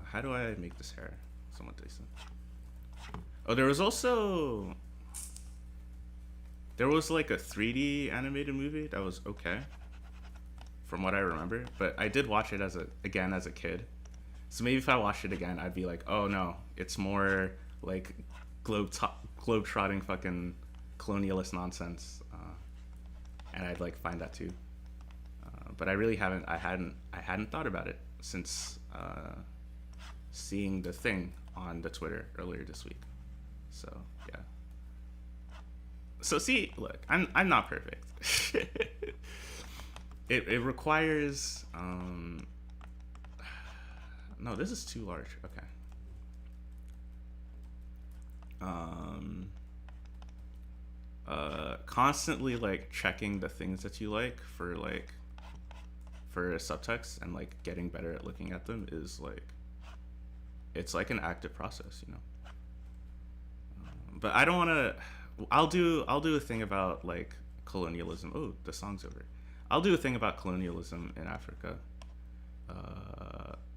How do I make this hair somewhat decent? Oh, there was like a 3D animated movie that was okay, from what I remember. But I did watch it again as a kid. So maybe if I watched it again, I'd be like, oh no, it's more like globe-trotting fucking colonialist nonsense, and I'd like find that too. But I really haven't. I hadn't thought about it since seeing the thing on the Twitter earlier this week. So yeah. So see, look, I'm not perfect. it requires no, this is too large. Okay. Constantly like checking the things that you like for subtext and like getting better at looking at them is like, it's like an active process, you know. But I don't want to. I'll do a thing about like colonialism. Oh, the song's over. I'll do a thing about colonialism in Africa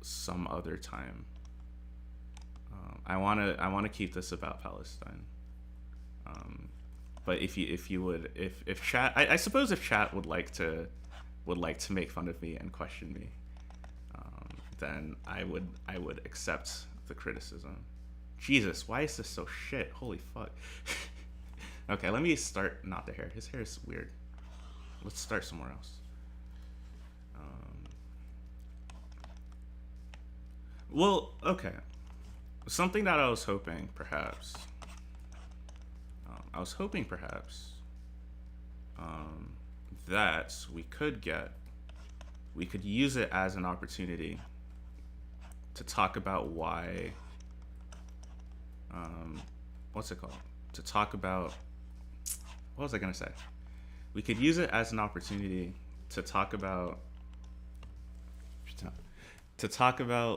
some other time. I wanna keep this about Palestine. But if chat, I suppose if chat would like to make fun of me and question me, then I would accept the criticism. Jesus, why is this so shit? Holy fuck. Okay, let me start. Not the hair. His hair is weird. Let's start somewhere else. Well, okay. Something that I was hoping, perhaps. That we could use it as an opportunity to talk about why. What's it called? To talk about. What was I gonna say? We could use it as an opportunity to talk about.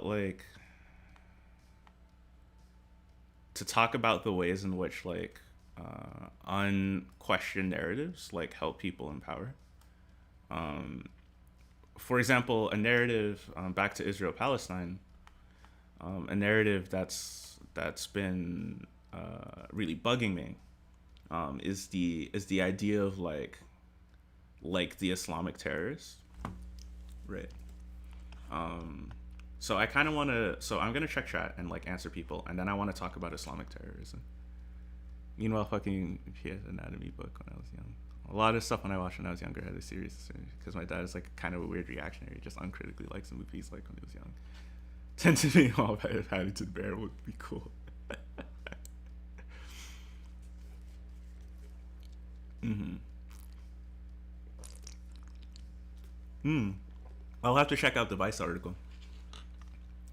Like. To talk about the ways in which like unquestioned narratives like help people in power. For example, a narrative back to Israel Palestine, a narrative that's been really bugging me, is the idea of like the Islamic terrorists, right? So I kind of want to. So I'm gonna check chat and like answer people, and then I want to talk about Islamic terrorism. Meanwhile, fucking PS anatomy book when I was young. A lot of stuff when I watched when I was younger had a serious, because my dad is like kind of a weird reactionary, just uncritically likes the movies like when he was young. Tend to be all about if Paddington Bear would be cool. I'll have to check out the Vice article.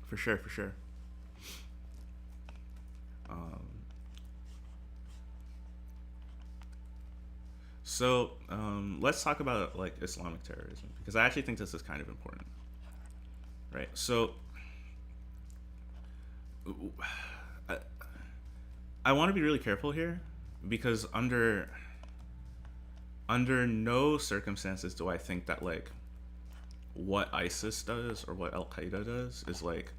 For sure. So let's talk about like Islamic terrorism, because I actually think this is kind of important, right? So I want to be really careful here, because under no circumstances do I think that like what ISIS does or what Al Qaeda does is like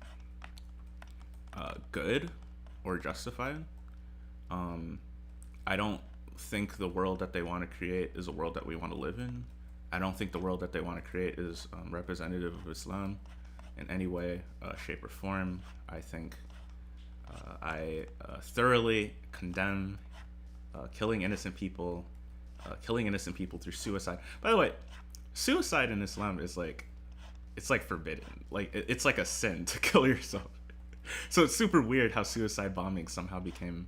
good or justified. I don't think the world that they want to create is a world that we want to live in. I don't think the world that they want to create is representative of Islam in any way, shape, or form. I think I thoroughly condemn killing innocent people, through suicide. By the way, suicide in Islam is like, it's like forbidden. Like it's like a sin to kill yourself. So it's super weird how suicide bombing somehow became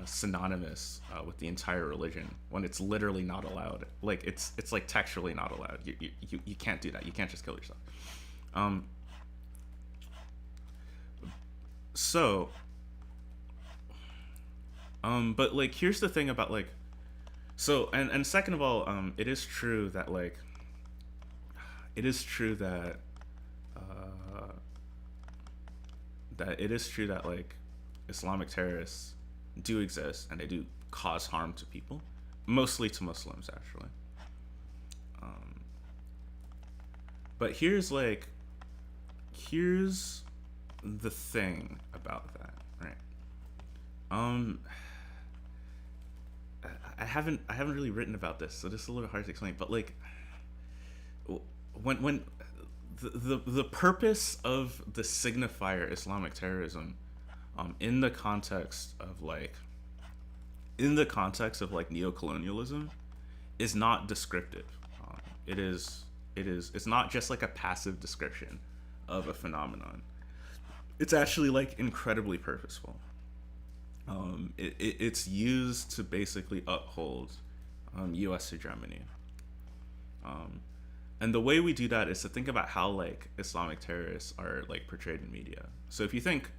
synonymous with the entire religion when it's literally not allowed. Like it's like textually not allowed. You can't do that. You can't just kill yourself. Um, so, but like here's the thing about like, so and second of all, it is true that like, it is true that it is true that like Islamic terrorists do exist and they do cause harm to people, mostly to Muslims actually. Um, but here's the thing about that, right? Um, I haven't really written about this, so this is a little hard to explain. But like, when the purpose of the signifier Islamic terrorism, in the context of like, neocolonialism, is not descriptive. It's not just like a passive description of a phenomenon. It's actually like incredibly purposeful. It's used to basically uphold U.S. hegemony. Um, and the way we do that is to think about how like Islamic terrorists are like portrayed in media. So if you think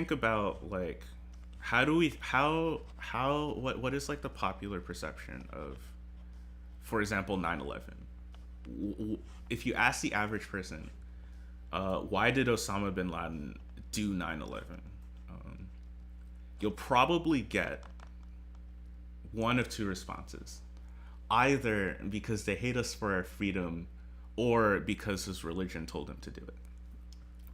about like, what is like the popular perception of, for example, 9/11? If you ask the average person, why did Osama bin Laden do 9/11? You'll probably get one of two responses: either because they hate us for our freedom, or because his religion told him to do it.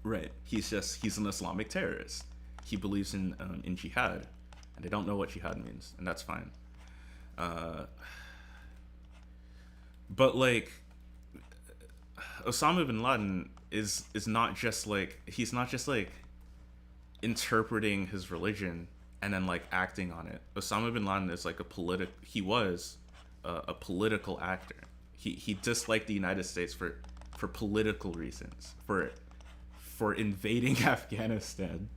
Right? He's an Islamic terrorist. He believes in jihad, and they don't know what jihad means, and that's fine. But like, Osama bin Laden is not just like, he's not just like interpreting his religion and then like acting on it. Osama bin Laden is like he was a political actor. He disliked the United States for political reasons, for invading Afghanistan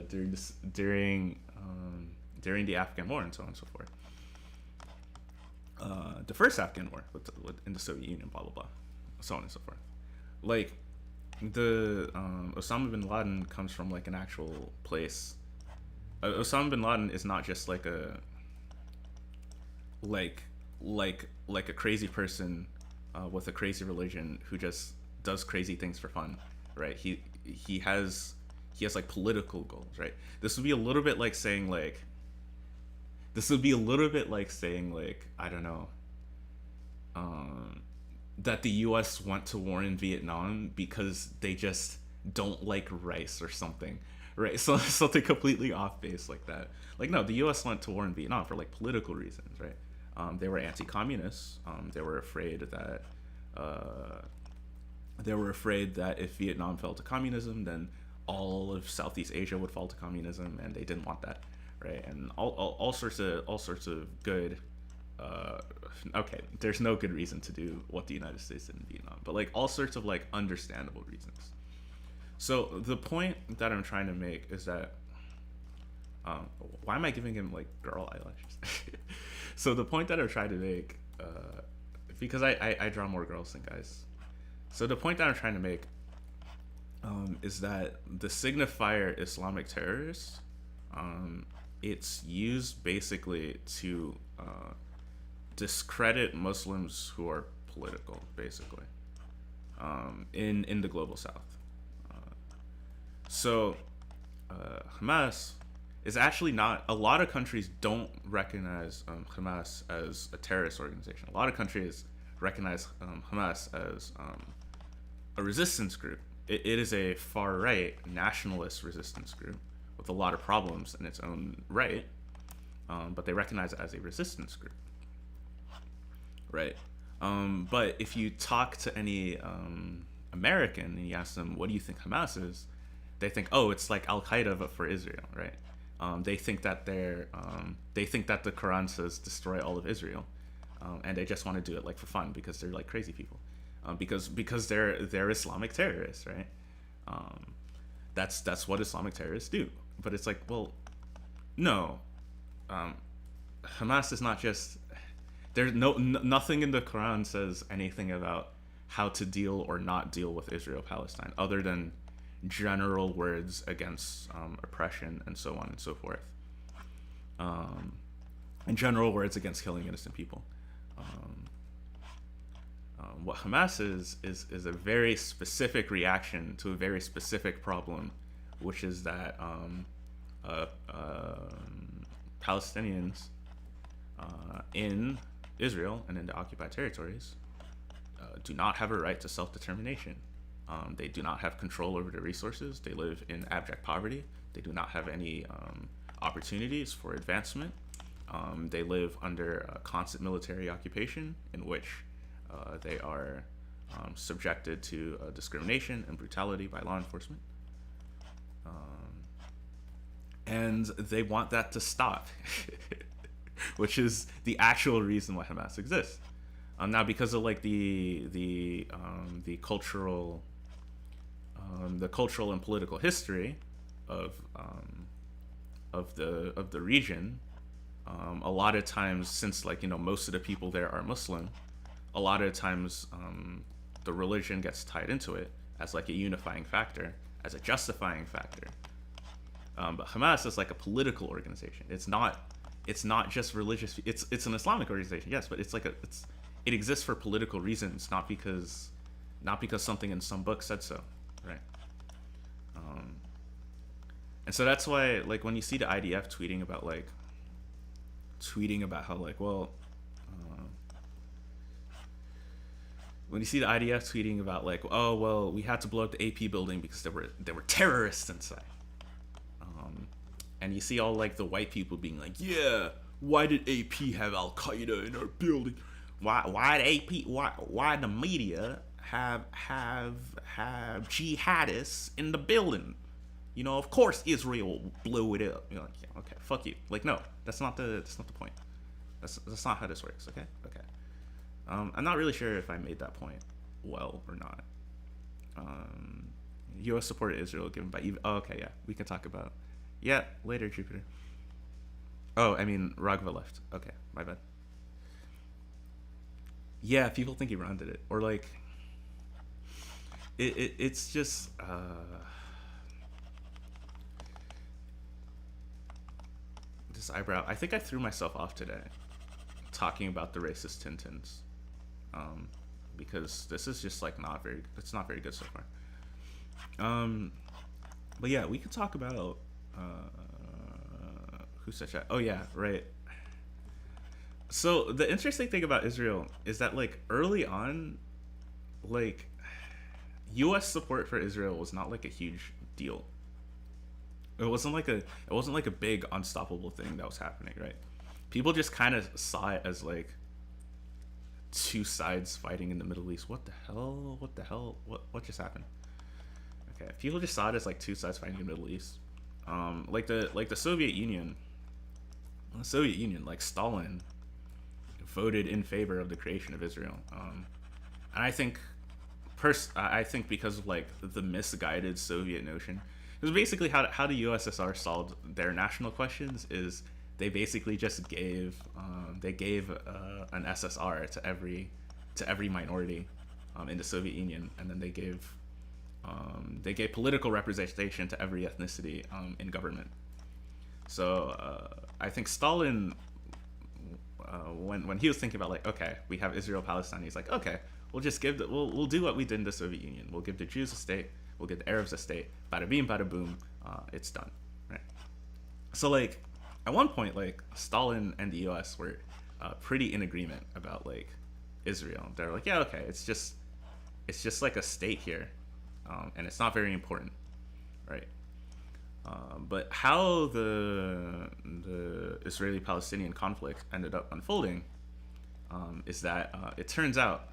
during the Afghan War and so on and so forth. The first Afghan War in the Soviet Union, blah blah blah, so on and so forth. Like, the Osama bin Laden comes from like an actual place. Osama bin Laden is not just like a like a crazy person with a crazy religion who just does crazy things for fun, right? He has like political goals, right? This would be a little bit like saying like, I don't know, that the U.S. went to war in Vietnam because they just don't like rice or something, right? So something completely off base like that. Like, no, the U.S. went to war in Vietnam for like political reasons, right? They were anti-communists. They were afraid that if Vietnam fell to communism, then all of Southeast Asia would fall to communism, and they didn't want that, right? And all sorts of good. Okay, there's no good reason to do what the United States did in Vietnam, but like all sorts of like understandable reasons. So the point that I'm trying to make is that, why am I giving him like girl eyelashes? So the point that I'm trying to make, because I draw more girls than guys. So the point that I'm trying to make is that the signifier Islamic terrorist, it's used basically to discredit Muslims who are political, basically, in the global South. So Hamas is actually not. A lot of countries don't recognize Hamas as a terrorist organization. A lot of countries recognize Hamas as a resistance group. It is a far-right nationalist resistance group with a lot of problems in its own right. but they recognize it as a resistance group, right? But if you talk to any American and you ask them, what do you think Hamas is? They think, oh, it's like Al Qaeda but for Israel, right? They think that they think that the Quran says destroy all of Israel, and they just want to do it like for fun because they're like crazy people, because they're Islamic terrorists, right? That's what Islamic terrorists do. But it's like, well, no, Hamas is not just. There's nothing in the Quran says anything about how to deal or not deal with Israel Palestine, other than general words against oppression and so on and so forth, and general words against killing innocent people. What Hamas is a very specific reaction to a very specific problem, which is that Palestinians in Israel and in the occupied territories do not have a right to self-determination. They do not have control over their resources. They live in abject poverty. They do not have any opportunities for advancement. They live under a constant military occupation in which they are subjected to discrimination and brutality by law enforcement. And they want that to stop, which is the actual reason why Hamas exists. Now, because of like the cultural and political history of the region, a lot of times, since like most of the people there are Muslim, a lot of times the religion gets tied into it as like a unifying factor, as a justifying factor. But Hamas is like a political organization. It's not just religious. It's an Islamic organization, yes, but it exists for political reasons, not because something in some book said so, right? And so that's why, like, when you see the IDF tweeting about how like, well, when you see the IDF tweeting about like, oh well, we had to blow up the AP building because there were terrorists inside, and you see all like the white people being like, yeah, why did AP have Al Qaeda in our building? Why AP? Why the media have jihadists in the building? Of course Israel blew it up. You're like, yeah, okay, fuck you. Like, no, that's not the point. That's not how this works. Okay. I'm not really sure if I made that point well or not. U.S. supported Israel given by oh, okay, yeah, we can talk about. Yeah, later, Jupiter. Oh, I mean, Ragva left. Okay, my bad. Yeah, people think Iran did it, or like, it's just this eyebrow. I think I threw myself off today, talking about the racist Tintins, because this is just like it's not very good so far. But yeah, we could talk about who said that? Oh yeah, right. So the interesting thing about Israel is that like early on, like U.S. support for Israel was not like a huge deal. It wasn't like a big unstoppable thing that was happening, right? People just kind of saw it as like two sides fighting in the Middle East. What the hell? What just happened? Okay, people just saw it as like two sides fighting in the Middle East. Like the Soviet Union, like Stalin voted in favor of the creation of Israel, and I think because of like the misguided Soviet notion, because basically how the USSR solved their national questions is they basically just gave an SSR to every minority in the Soviet Union, and then they gave political representation to every ethnicity in government. So I think Stalin, when he was thinking about like, okay, we have Israel Palestine, he's like, okay, we'll just we'll do what we did in the Soviet Union. We'll give the Jews a state, we'll give the Arabs a state. Bada bing, bada boom, it's done, right? So like at one point, like Stalin and the U.S. were pretty in agreement about like Israel. They're like, yeah, okay, it's just like a state here, and it's not very important, right? But how the Israeli-Palestinian conflict ended up unfolding is that it turns out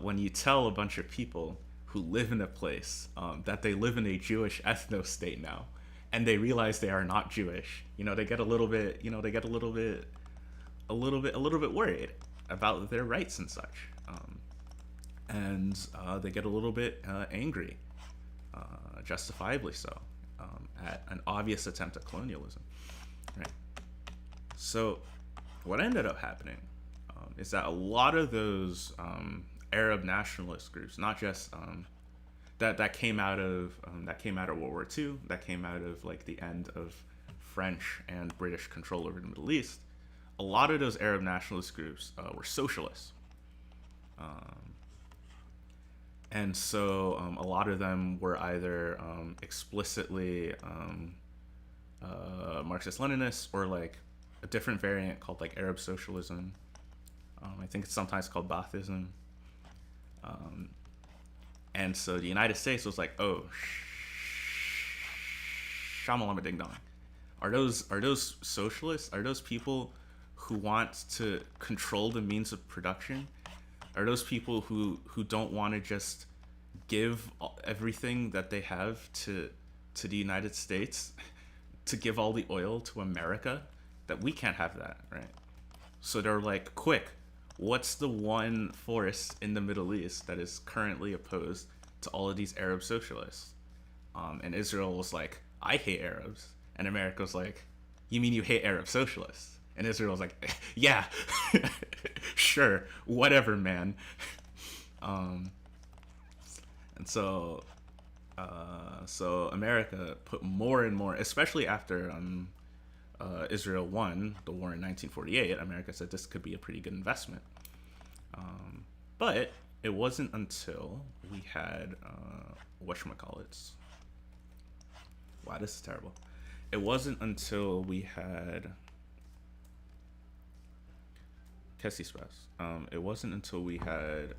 when you tell a bunch of people who live in a place that they live in a Jewish ethno-state now, and they realize they are not Jewish, they get a little bit, a little bit worried about their rights and such, and they get a little bit angry, justifiably so, at an obvious attempt at colonialism, right? So, what ended up happening is that a lot of those Arab nationalist groups, not just that came out of World War II, that came out of like the end of French and British control over the Middle East. A lot of those Arab nationalist groups were socialists, and so a lot of them were either explicitly Marxist-Leninists or like a different variant called like Arab socialism. I think it's sometimes called Baathism. And so the United States was like, oh, shamalama ding dong. Are those socialists? Are those people who want to control the means of production? Are those people who don't want to just give everything that they have to the United States, to give all the oil to America? That we can't have that, right? So they're like, quick, what's the one force in the Middle East that is currently opposed to all of these Arab socialists? And Israel was like, I hate Arabs. And America was like, you mean you hate Arab socialists? And Israel was like, yeah, sure, whatever, man. And so America put more and more, especially after Israel won the war in 1948, America said this could be a pretty good investment. But it wasn't until we had, whatchamacallits. Wow, this is terrible. It wasn't until we had, it wasn't until we had,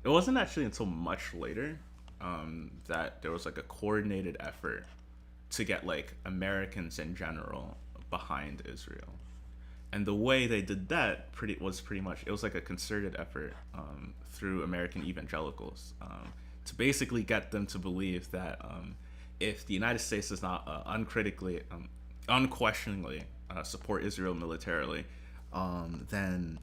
it wasn't actually until much later that there was like a coordinated effort to get like Americans in general behind Israel. And the way they did that was pretty much, it was like a concerted effort through American evangelicals to basically get them to believe that if the United States does not unquestioningly support Israel militarily, then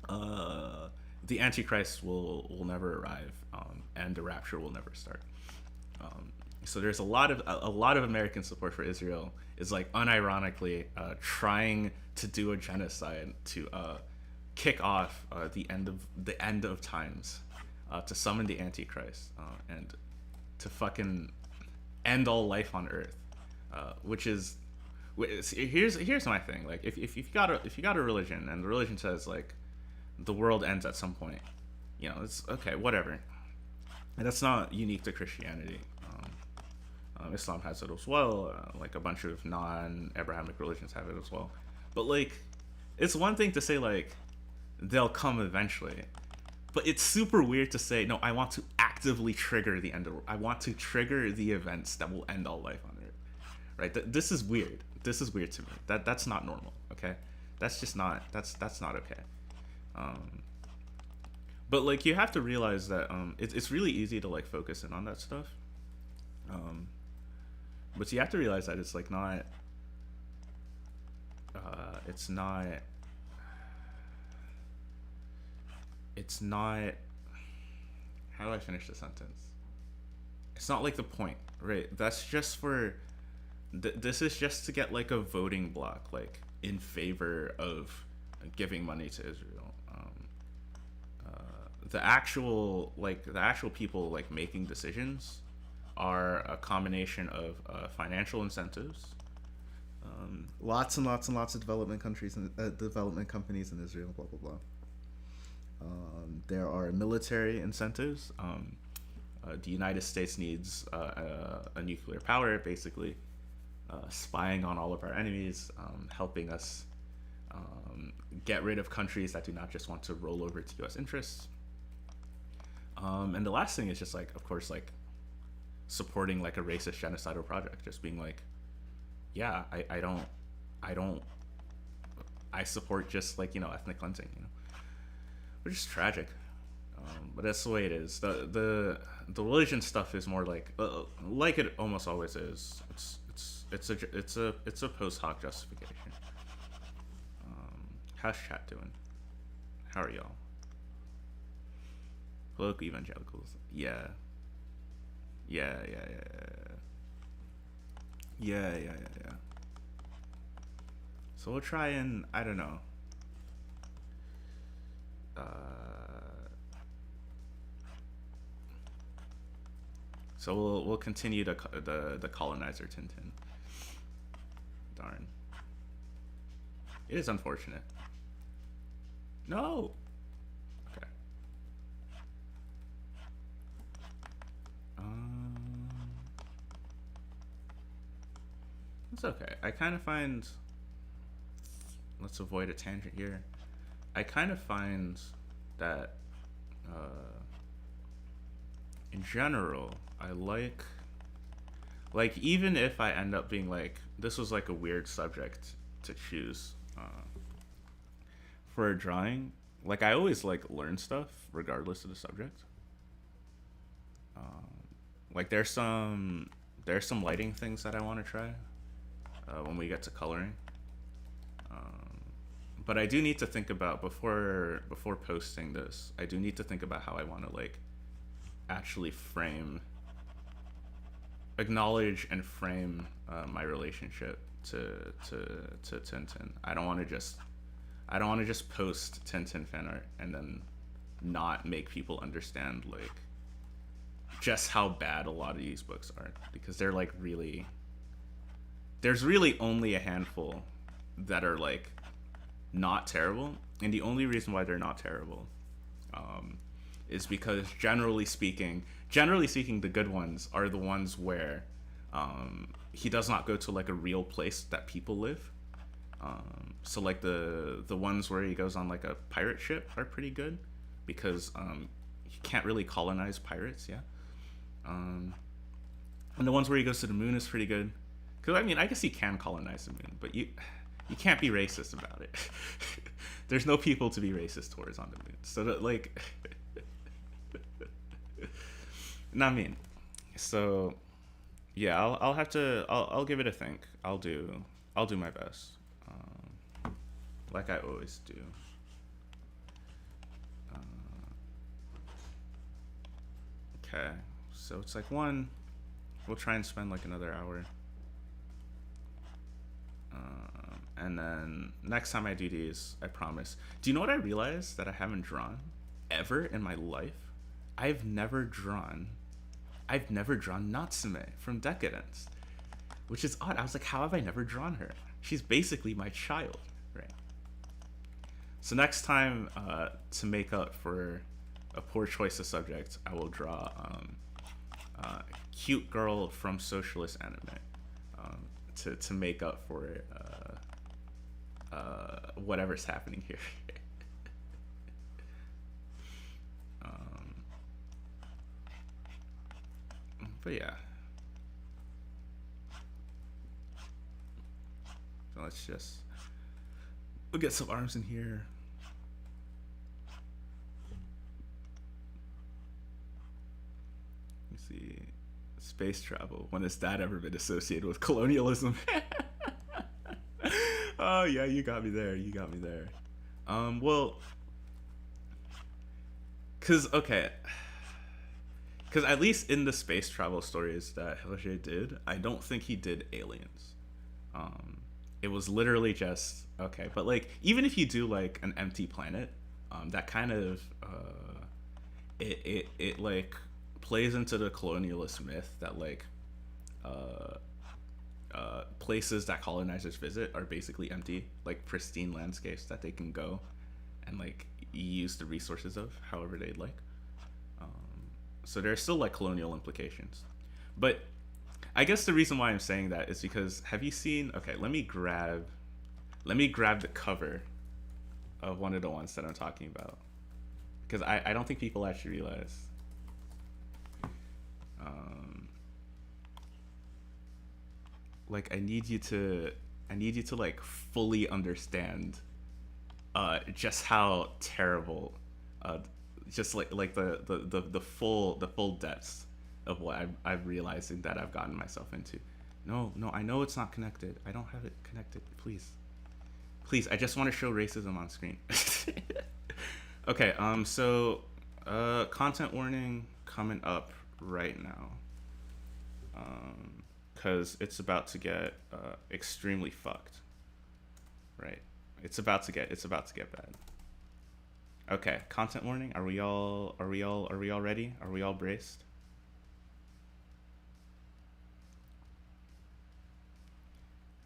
the Antichrist will never arrive, and the rapture will never start. So there's a lot of American support for Israel is like unironically trying to do a genocide to kick off the end of times, to summon the Antichrist, and to fucking end all life on Earth, which is here's my thing. Like if you got a religion and the religion says like the world ends at some point, it's okay, whatever. And that's not unique to Christianity. Islam has it as well. Like a bunch of non-Abrahamic religions have it as well. But like, it's one thing to say like they'll come eventually, but it's super weird to say no. I want to actively trigger the end of. I want to trigger the events that will end all life on Earth. Right? This is weird. This is weird to me. That's not normal. Okay, that's just not. That's not okay. But like you have to realize that it's really easy to like focus in on that stuff. But you have to realize that it's like not. It's not. It's not. How do I finish the sentence? It's not like the point, right? That's just for. This is just to get like a voting block, like in favor of giving money to Israel. The actual people like making decisions are a combination of financial incentives, lots and lots and lots of development countries and development companies in Israel, blah blah blah. There are military incentives. The United States needs a nuclear power, basically spying on all of our enemies, helping us get rid of countries that do not just want to roll over to U.S. interests. And the last thing is just like, of course, like supporting like a racist genocidal project, just being like, yeah, I don't, I support just like, ethnic cleansing, which is tragic. But that's the way it is. The religion stuff is more like it almost always is. It's a post hoc justification. How's chat doing? How are y'all? Political evangelicals. Yeah. Yeah. So we'll try and, I don't know. So we'll continue the colonizer Tintin. Darn. It is unfortunate. No. Okay. It's okay. I kind of find. Let's avoid a tangent here. I kind of find that, in general, I like even if I end up being like, this was like a weird subject to choose for a drawing, like I always like learn stuff regardless of the subject. Like there's some lighting things that I want to try when we get to coloring. But I do need to think about before posting this. I do need to think about how I want to like actually acknowledge and frame my relationship to Tintin. I don't want to just post Tintin fan art and then not make people understand like just how bad a lot of these books are, because they're like really, there's really only a handful that are like not terrible, and the only reason why they're not terrible is because generally speaking the good ones are the ones where he does not go to like a real place that people live. So like the ones where he goes on like a pirate ship are pretty good, because you can't really colonize pirates, yeah. And the ones where he goes to the moon is pretty good, because I mean I guess he can colonize the moon, but you can't be racist about it. There's no people to be racist towards on the moon. So that like, not mean. So yeah, I'll give it a think. I'll do my best, like I always do. Okay, so it's like one. We'll try and spend like another hour. And then next time I do these, I promise. Do you know what I realized that I haven't drawn ever in my life? I've never drawn Natsume from Decadence, which is odd. I was like, how have I never drawn her? She's basically my child, right? So next time, to make up for a poor choice of subject, I will draw cute girl from socialist anime, to make up for whatever's happening here. But yeah, so we'll get some arms in here. You see, space travel. When has that ever been associated with colonialism? Oh yeah, you got me there. Well, cause at least in the space travel stories that Hergé did, I don't think he did aliens. It was literally just okay. But like, even if you do like an empty planet, that kind of it like plays into the colonialist myth that like places that colonizers visit are basically empty, like pristine landscapes that they can go and like use the resources of however they'd like. So there's still like colonial implications, but I guess the reason why I'm saying that is because, have you seen? Okay, let me grab the cover of one of the ones that I'm talking about, because I don't think people actually realize. like I need you to like fully understand just how terrible uh just like the full depths of what I'm realizing that I've gotten myself into. No, no, I know it's not connected. I don't have it connected. Please. Please, I just want to show racism on screen. Okay, so content warning coming up right now. Cuz it's about to get extremely fucked. Right. It's about to get bad. Okay, content warning. Are we all ready? Are we all braced?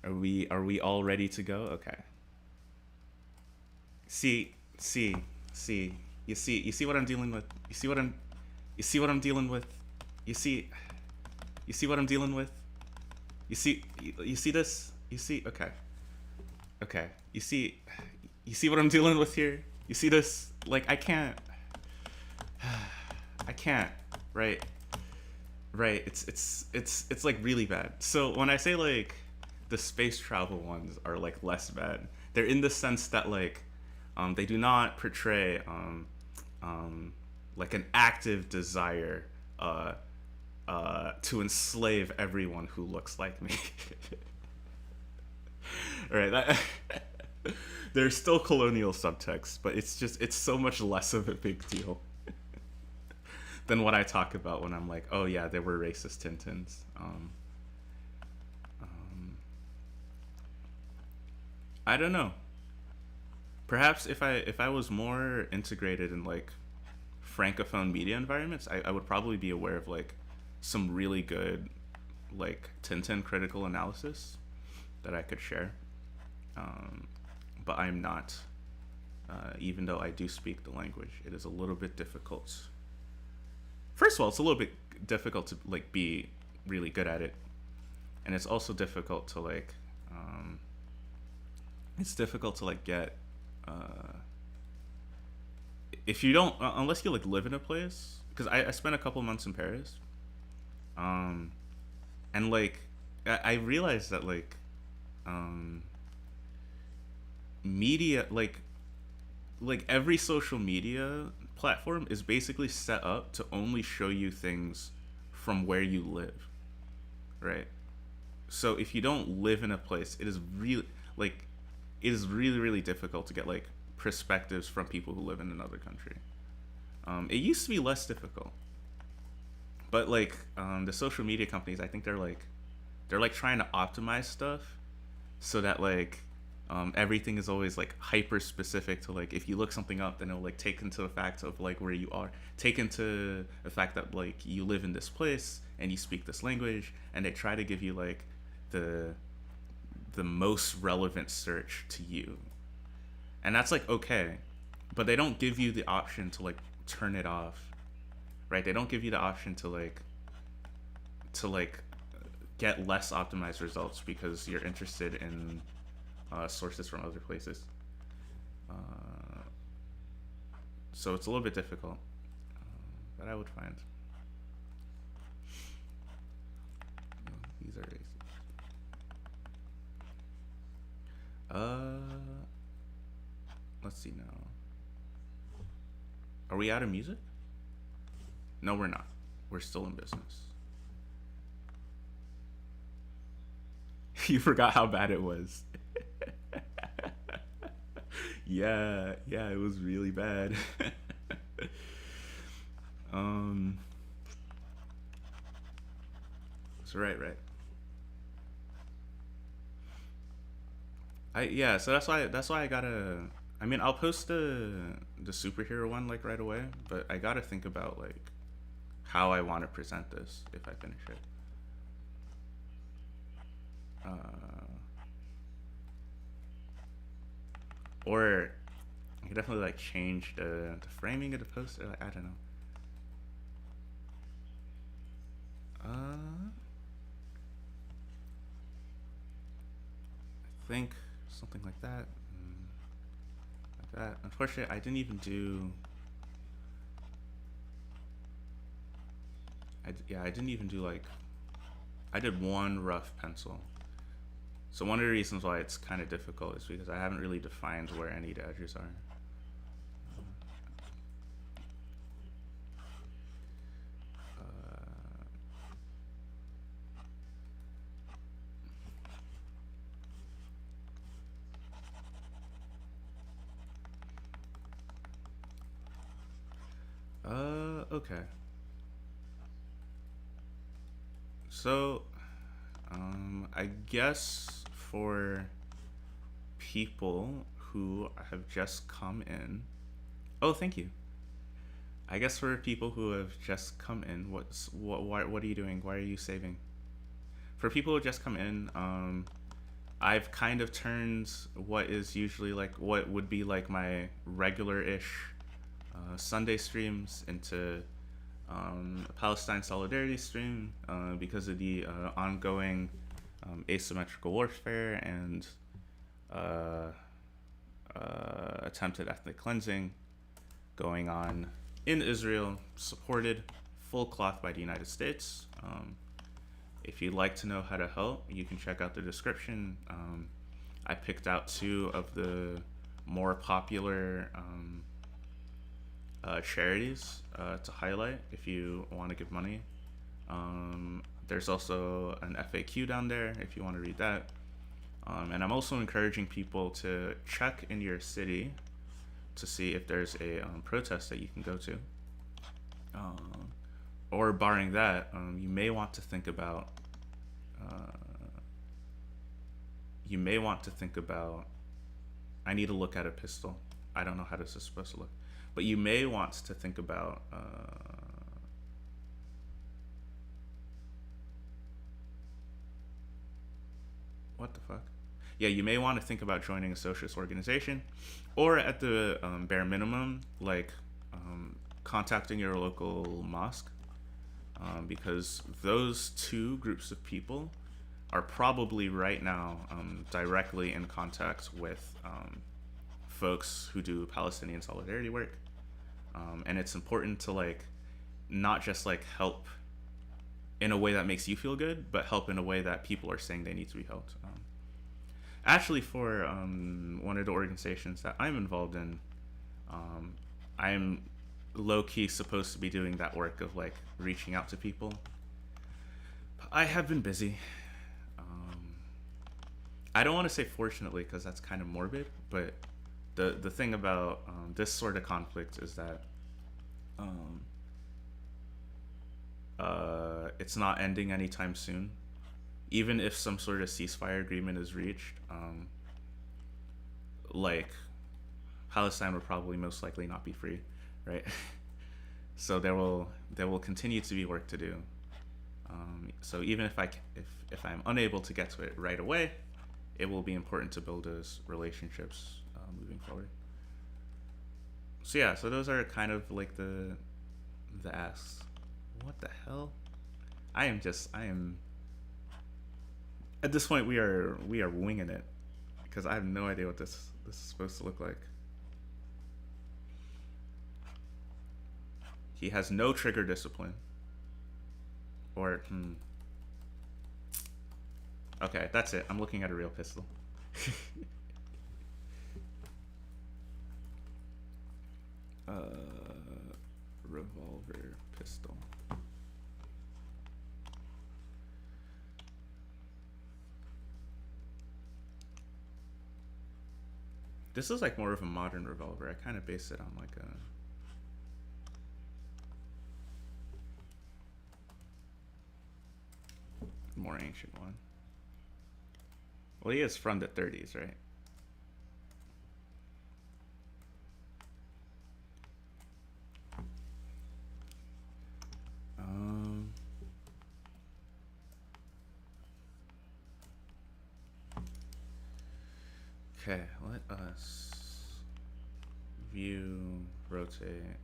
Are we all ready to go? Okay. See, see, see. You see what I'm dealing with? You see what I'm dealing with? You see you see what I'm dealing with? You see this? You see okay. Okay. You see what I'm dealing with here? You see this? Like I can't, right? Right. It's like really bad. So when I say like the space travel ones are like less bad, they're in the sense that like they do not portray like an active desire to enslave everyone who looks like me. Right. There's still colonial subtext, but it's so much less of a big deal than what I talk about when I'm like, oh yeah, there were racist Tintins. I don't know. Perhaps if I was more integrated in like francophone media environments, I would probably be aware of like some really good like Tintin critical analysis that I could share. But I'm not. Even though I do speak the language, it is a little bit difficult. First of all, it's a little bit difficult to like be really good at it, and it's also difficult to like it's difficult to like get if you don't unless you like live in a place, because I spent a couple months in Paris, um and like I realized that like um media like every social media platform is basically set up to only show you things from where you live, right? So if you don't live in a place, it is really like it is really really difficult to get like perspectives from people who live in another country. It used to be less difficult, but like the social media companies, I think they're like trying to optimize stuff so that like everything is always like hyper specific to like if you look something up, then it'll like take into the fact of like where you are, take into the fact that like you live in this place and you speak this language, and they try to give you like the the most relevant search to you, and that's like okay, but they don't give you the option to like turn it off, right? They don't give you the option to like get less optimized results because you're interested in sources from other places. Uh, so it's a little bit difficult, but I would find these are racist. Uh, let's see now. Are we out of music? No, we're not. We're still in business. You forgot how bad it was. Yeah, yeah, it was really bad. um, so right. So that's why I gotta. I mean, I'll post the superhero one like right away, but I gotta think about like how I want to present this if I finish it. Or I could definitely like change the framing of the post. Like, I don't know. I think something like that. Like that. Unfortunately, I didn't even do. I didn't even do like. I did one rough pencil, So one of the reasons why it's kind of difficult is because I haven't really defined where any of the edges are. Okay. So, I guess for people who have just come in. Oh, thank you. I guess for people who have just come in, what are you doing? Why are you saving? For people who have just come in, I've kind of turned what is usually like what would be like my regular-ish Sunday streams into a Palestine solidarity stream because of the ongoing asymmetrical warfare and attempted ethnic cleansing going on in Israel, supported full cloth by the United States. If you'd like to know how to help, you can check out the description. I picked out two of the more popular charities to highlight if you want to give money. There's also an FAQ down there if you want to read that. And I'm also encouraging people to check in your city to see if there's a protest that you can go to. Or barring that, you may want to think about I need to look at a pistol. I don't know how this is supposed to look. But you may want to think about what the fuck? Yeah, you may want to think about joining a socialist organization, or at the bare minimum, like contacting your local mosque, because those two groups of people are probably right now directly in contact with folks who do Palestinian solidarity work, and it's important to like not just like help in a way that makes you feel good, but help in a way that people are saying they need to be helped. Actually, for one of the organizations that I'm involved in, I'm low-key supposed to be doing that work of like reaching out to people. But I have been busy. I don't want to say fortunately because that's kind of morbid, but the thing about this sort of conflict is that it's not ending anytime soon. Even if some sort of ceasefire agreement is reached, like Palestine will probably most likely not be free, right? So there will continue to be work to do. So even if I'm unable to get to it right away, it will be important to build those relationships moving forward. So yeah, so those are kind of like the asks. What the hell? I am at this point we are winging it because I have no idea what this is supposed to look like. He has no trigger discipline. Or okay, that's it. I'm looking at a real pistol. Revolver pistol. This is like more of a modern revolver. I kind of base it on like a more ancient one. Well, he is from the 30s, right? Okay, let us view, rotate,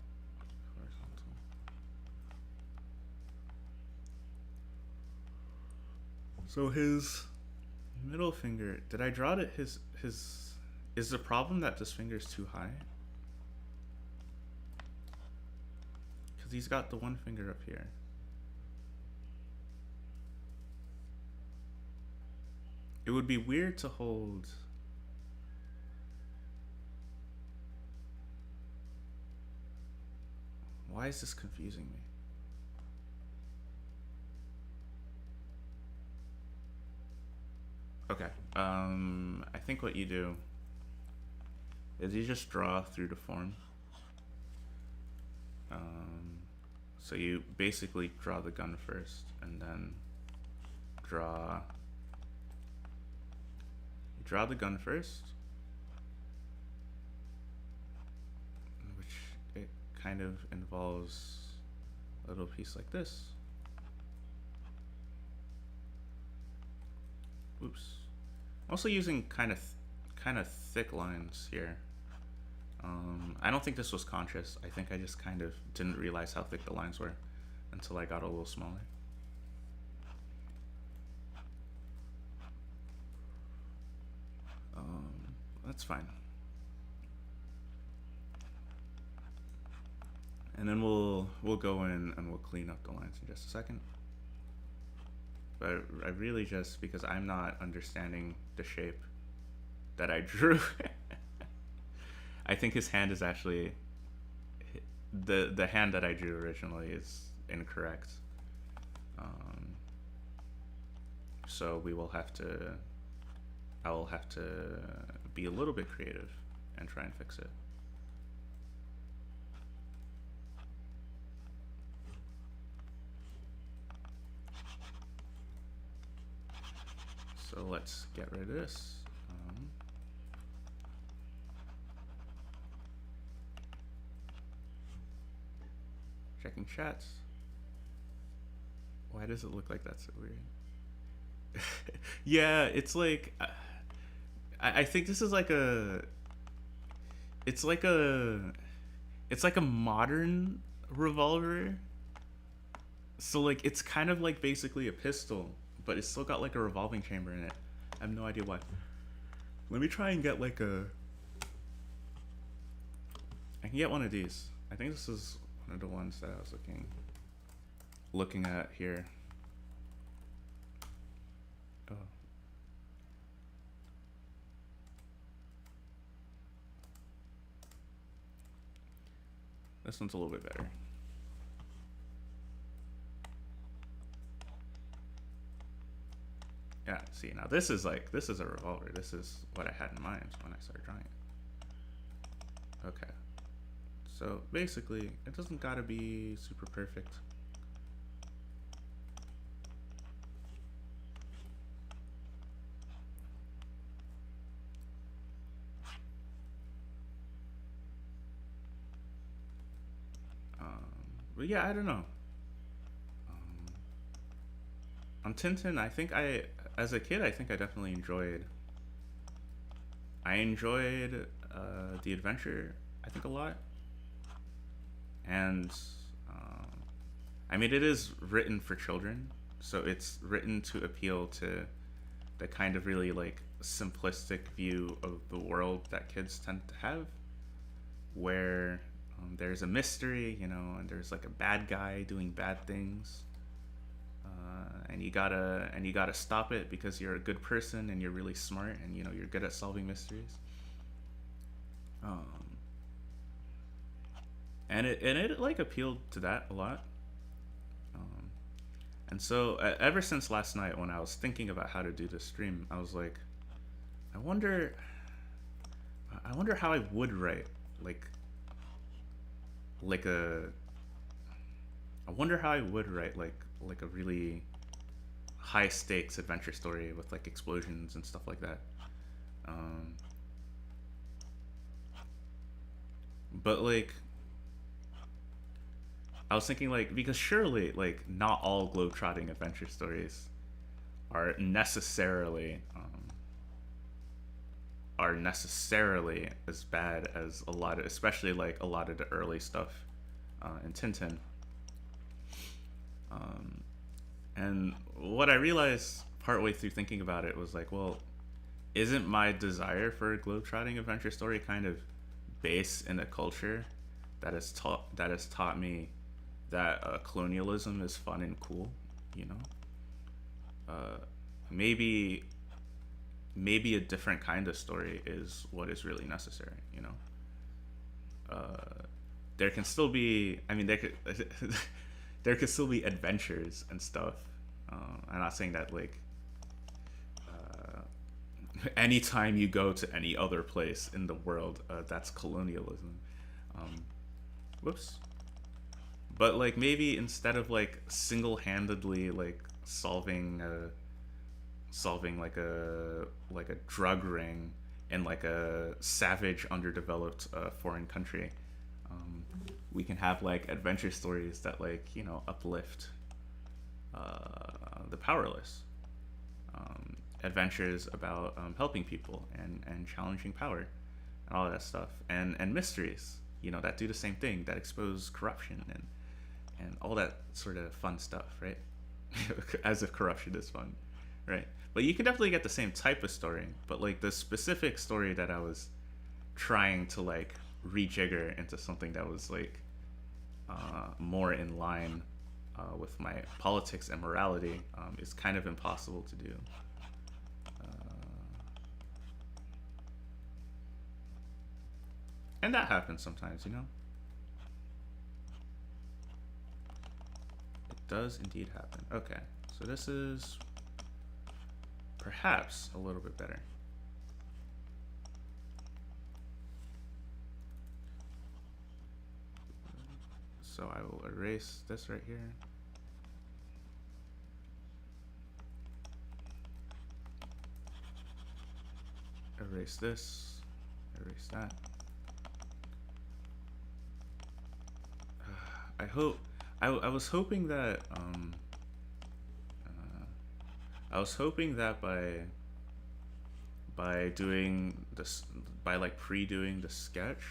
horizontal. So his middle finger, did I draw it? His is the problem that this finger is too high? Because he's got the one finger up here. it would be weird to hold. Why is this confusing me? Okay. I think what you do is you just draw through the form. So you basically draw the gun first, and then draw. You draw the gun first, which it kind of involves a little piece like this. Oops. I'm also using kind of thick lines here. I don't think this was conscious. I think I just kind of didn't realize how thick the lines were until I got a little smaller. That's fine. And then we'll go in and we'll clean up the lines in just a second. But I really just, because I'm not understanding the shape that I drew, I think his hand is actually, the hand that I drew originally is incorrect. So we will have to, I will have to be a little bit creative and try and fix it. So let's get rid of this. Checking chats. Why does it look like that's so weird? Yeah, it's like I think this is like a it's like a modern revolver. So like it's kind of like basically a pistol, but it's still got like a revolving chamber in it. I have no idea why. Let me try and get like I can get one of these. I think this is one of the ones that I was looking at here. Oh. This one's a little bit better. Yeah, see, now this is a revolver. This is what I had in mind when I started drawing it. Okay. So basically, it doesn't gotta be super perfect. But yeah, I don't know. On Tintin, I think as a kid, I think I definitely enjoyed the adventure, I think, a lot. And I mean, it is written for children, so it's written to appeal to the kind of really like simplistic view of the world that kids tend to have, where there's a mystery, you know, and there's like a bad guy doing bad things, and you gotta stop it because you're a good person and you're really smart and, you know, you're good at solving mysteries. And it like appealed to that a lot. And so ever since last night, when I was thinking about how to do this stream, I was like, I wonder how I would write I wonder how I would write like a really high stakes adventure story with like explosions and stuff like that. But like, I was thinking, like, because surely like not all globetrotting adventure stories are necessarily as bad as a lot of, especially like a lot of the early stuff in Tintin. And what I realized partway through thinking about it was like, well, isn't my desire for a globetrotting adventure story kind of based in a culture that has taught me that colonialism is fun and cool, you know? Maybe maybe a different kind of story is what is really necessary. You know, there can still be. I mean, there could there could still be adventures and stuff. I'm not saying that like anytime you go to any other place in the world, that's colonialism. Um, whoops. But like maybe instead of like single-handedly like solving like a drug ring in like a savage underdeveloped foreign country, um, we can have like adventure stories that like uplift the powerless, adventures about helping people and challenging power and all that stuff, and mysteries that do the same thing, that expose corruption and all that sort of fun stuff, right? As if corruption is fun, right? But you can definitely get the same type of story, but like the specific story that I was trying to like rejigger into something that was like more in line with my politics and morality is kind of impossible to do. And that happens sometimes. It does indeed happen. Okay, so this is perhaps a little bit better. So I will erase this right here. Erase this. Erase that. I was hoping that by doing this, by like pre-doing the sketch,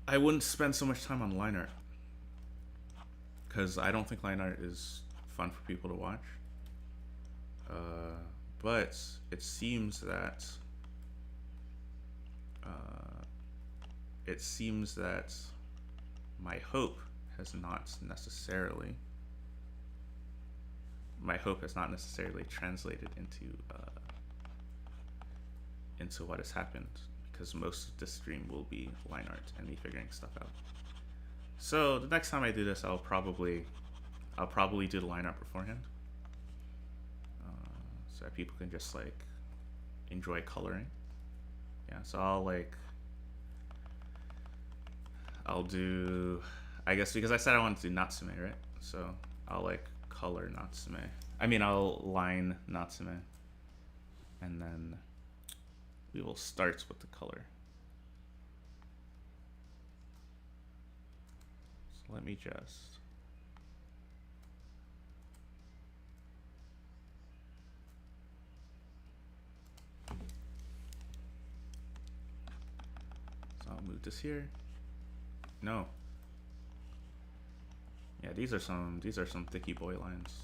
I wouldn't spend so much time on line art, because I don't think line art is fun for people to watch. But it seems that my hope has not necessarily translated into what has happened, because most of the stream will be line art and me figuring stuff out. So the next time I do this, I'll probably do the line art beforehand, so that people can just like enjoy coloring. Yeah, so I'll do, I guess, because I said I wanted to do Natsume, right? So I'll like color Natsume. I mean, I'll line Natsume, and then we will start with the color. So let me just. So I'll move this here. No. Yeah, these are some thicky boy lines.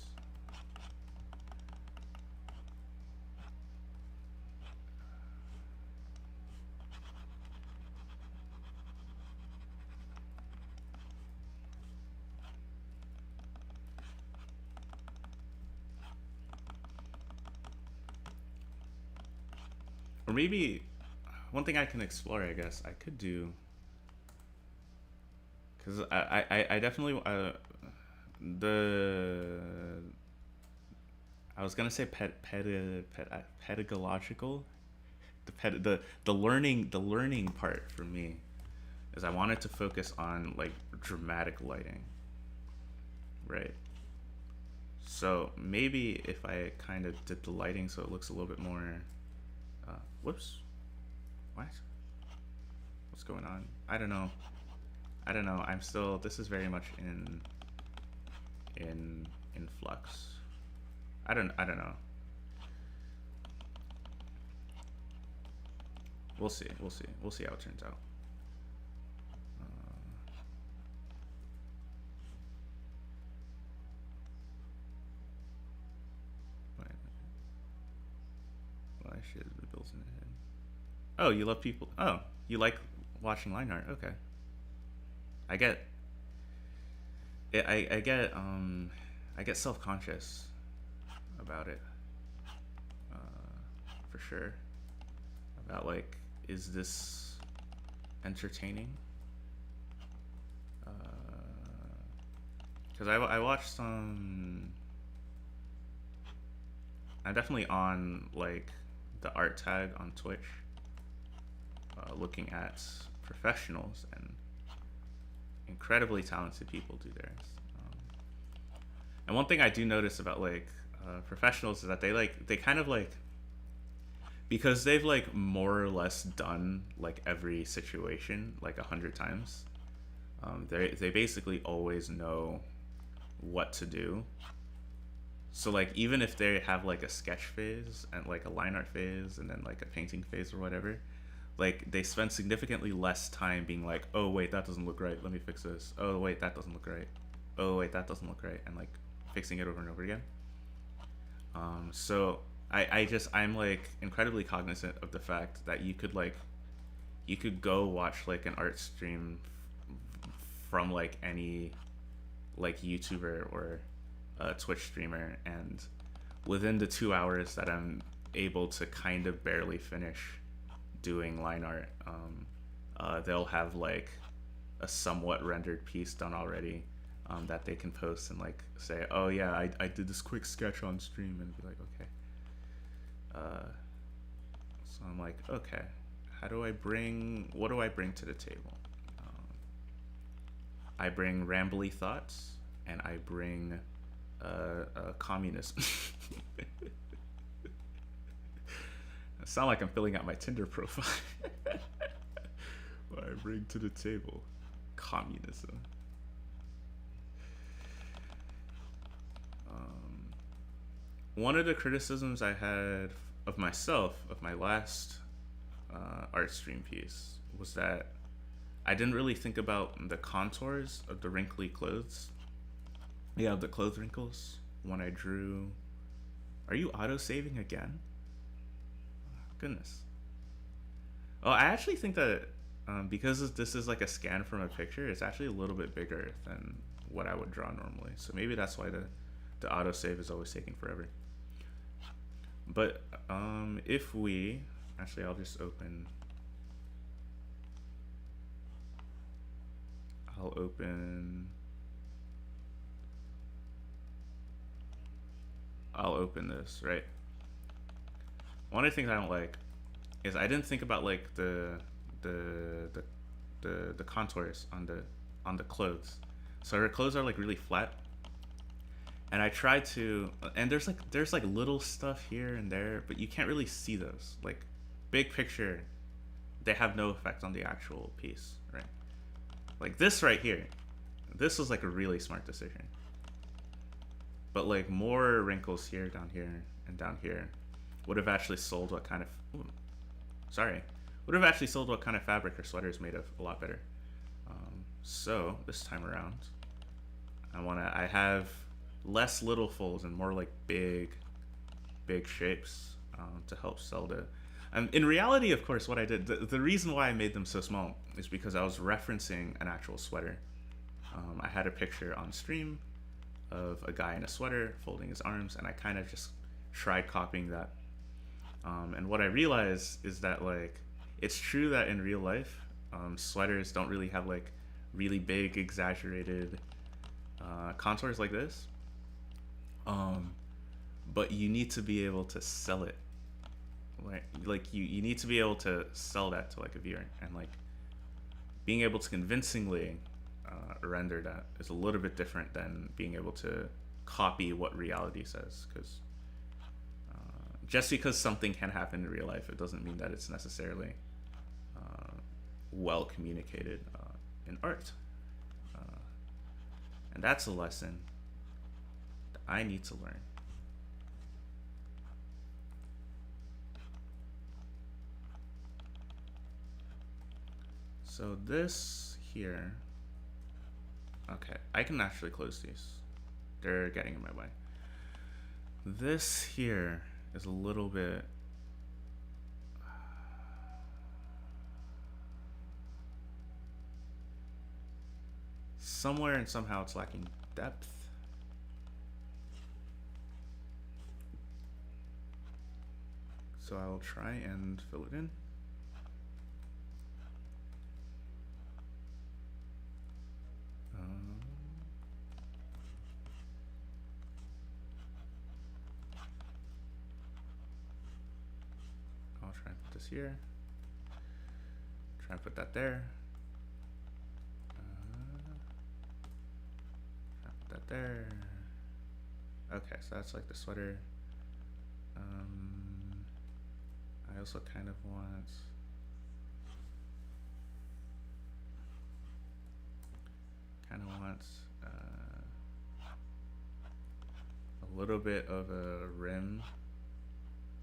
Or maybe one thing I can explore, I guess, I could do, because I definitely I was gonna say pedagogical, the learning part for me is I wanted to focus on like dramatic lighting, right? So maybe if I kind of did the lighting so it looks a little bit more whoops, what? What's going on? I don't know. I'm still, this is very much in flux. I don't know. We'll see how it turns out. Why should the bills in the head? Oh, you love people. Oh, you like watching line art. Okay. I get I get self-conscious about it. for sure. About like, is this entertaining? Because I watched some. I'm definitely on like the art tag on Twitch, looking at professionals, and incredibly talented people do theirs. And one thing I do notice about like professionals is that they kind of like, because they've like more or less done like every situation like 100 times. They basically always know what to do. So like even if they have like a sketch phase and like a line art phase and then like a painting phase or whatever, like they spend significantly less time being like, oh wait, that doesn't look right, let me fix this. Oh wait, that doesn't look right. Oh wait, that doesn't look right, and like fixing it over and over again. So I'm like incredibly cognizant of the fact that you could go watch like an art stream from like any like YouTuber or a Twitch streamer, and within the 2 hours that I'm able to kind of barely finish doing line art, they'll have like a somewhat rendered piece done already, that they can post and like say, oh yeah, I did this quick sketch on stream, and be like, okay. So I'm like, okay, what do I bring to the table? I bring rambly thoughts, and I bring communism. I sound like I'm filling out my Tinder profile. What I bring to the table: communism. One of the criticisms I had of myself, of my last art stream piece, was that I didn't really think about the contours of the wrinkly clothes. Yeah, the clothes wrinkles when I drew. Are you auto-saving again? Goodness. Oh, I actually think that because this is like a scan from a picture, it's actually a little bit bigger than what I would draw normally. So maybe that's why the auto-save is always taking forever. But if we... Actually, I'll just open... I'll open this, right? One of the things I don't like is I didn't think about like the contours on the clothes. So her clothes are like really flat, and I tried to, and there's like little stuff here and there, but you can't really see those. Like big picture, they have no effect on the actual piece, right? Like this right here, this was like a really smart decision. But like more wrinkles here, down here, and down here would have actually sold what kind of, would have actually sold what kind of fabric or sweater is made of a lot better. So this time around, I have less little folds and more like big shapes, to help sell the. In reality, of course, what I did, the reason why I made them so small is because I was referencing an actual sweater. I had a picture on stream of a guy in a sweater folding his arms, and I kind of just tried copying that. And what I realized is that like it's true that in real life, sweaters don't really have like really big exaggerated contours like this. But you need to be able to sell it, right? Like you need to be able to sell that to like a viewer, and like being able to convincingly render that is a little bit different than being able to copy what reality says. Because just because something can happen in real life, it doesn't mean that it's necessarily well communicated in art. And that's a lesson that I need to learn. So this here, okay, I can actually close these. They're getting in my way. This here is a little bit, somewhere and somehow it's lacking depth. So I'll try and fill it in. I'll try and put this here. Try and put that there. Try and put that there. Okay, so that's like the sweater. I also kind of want a little bit of a rim,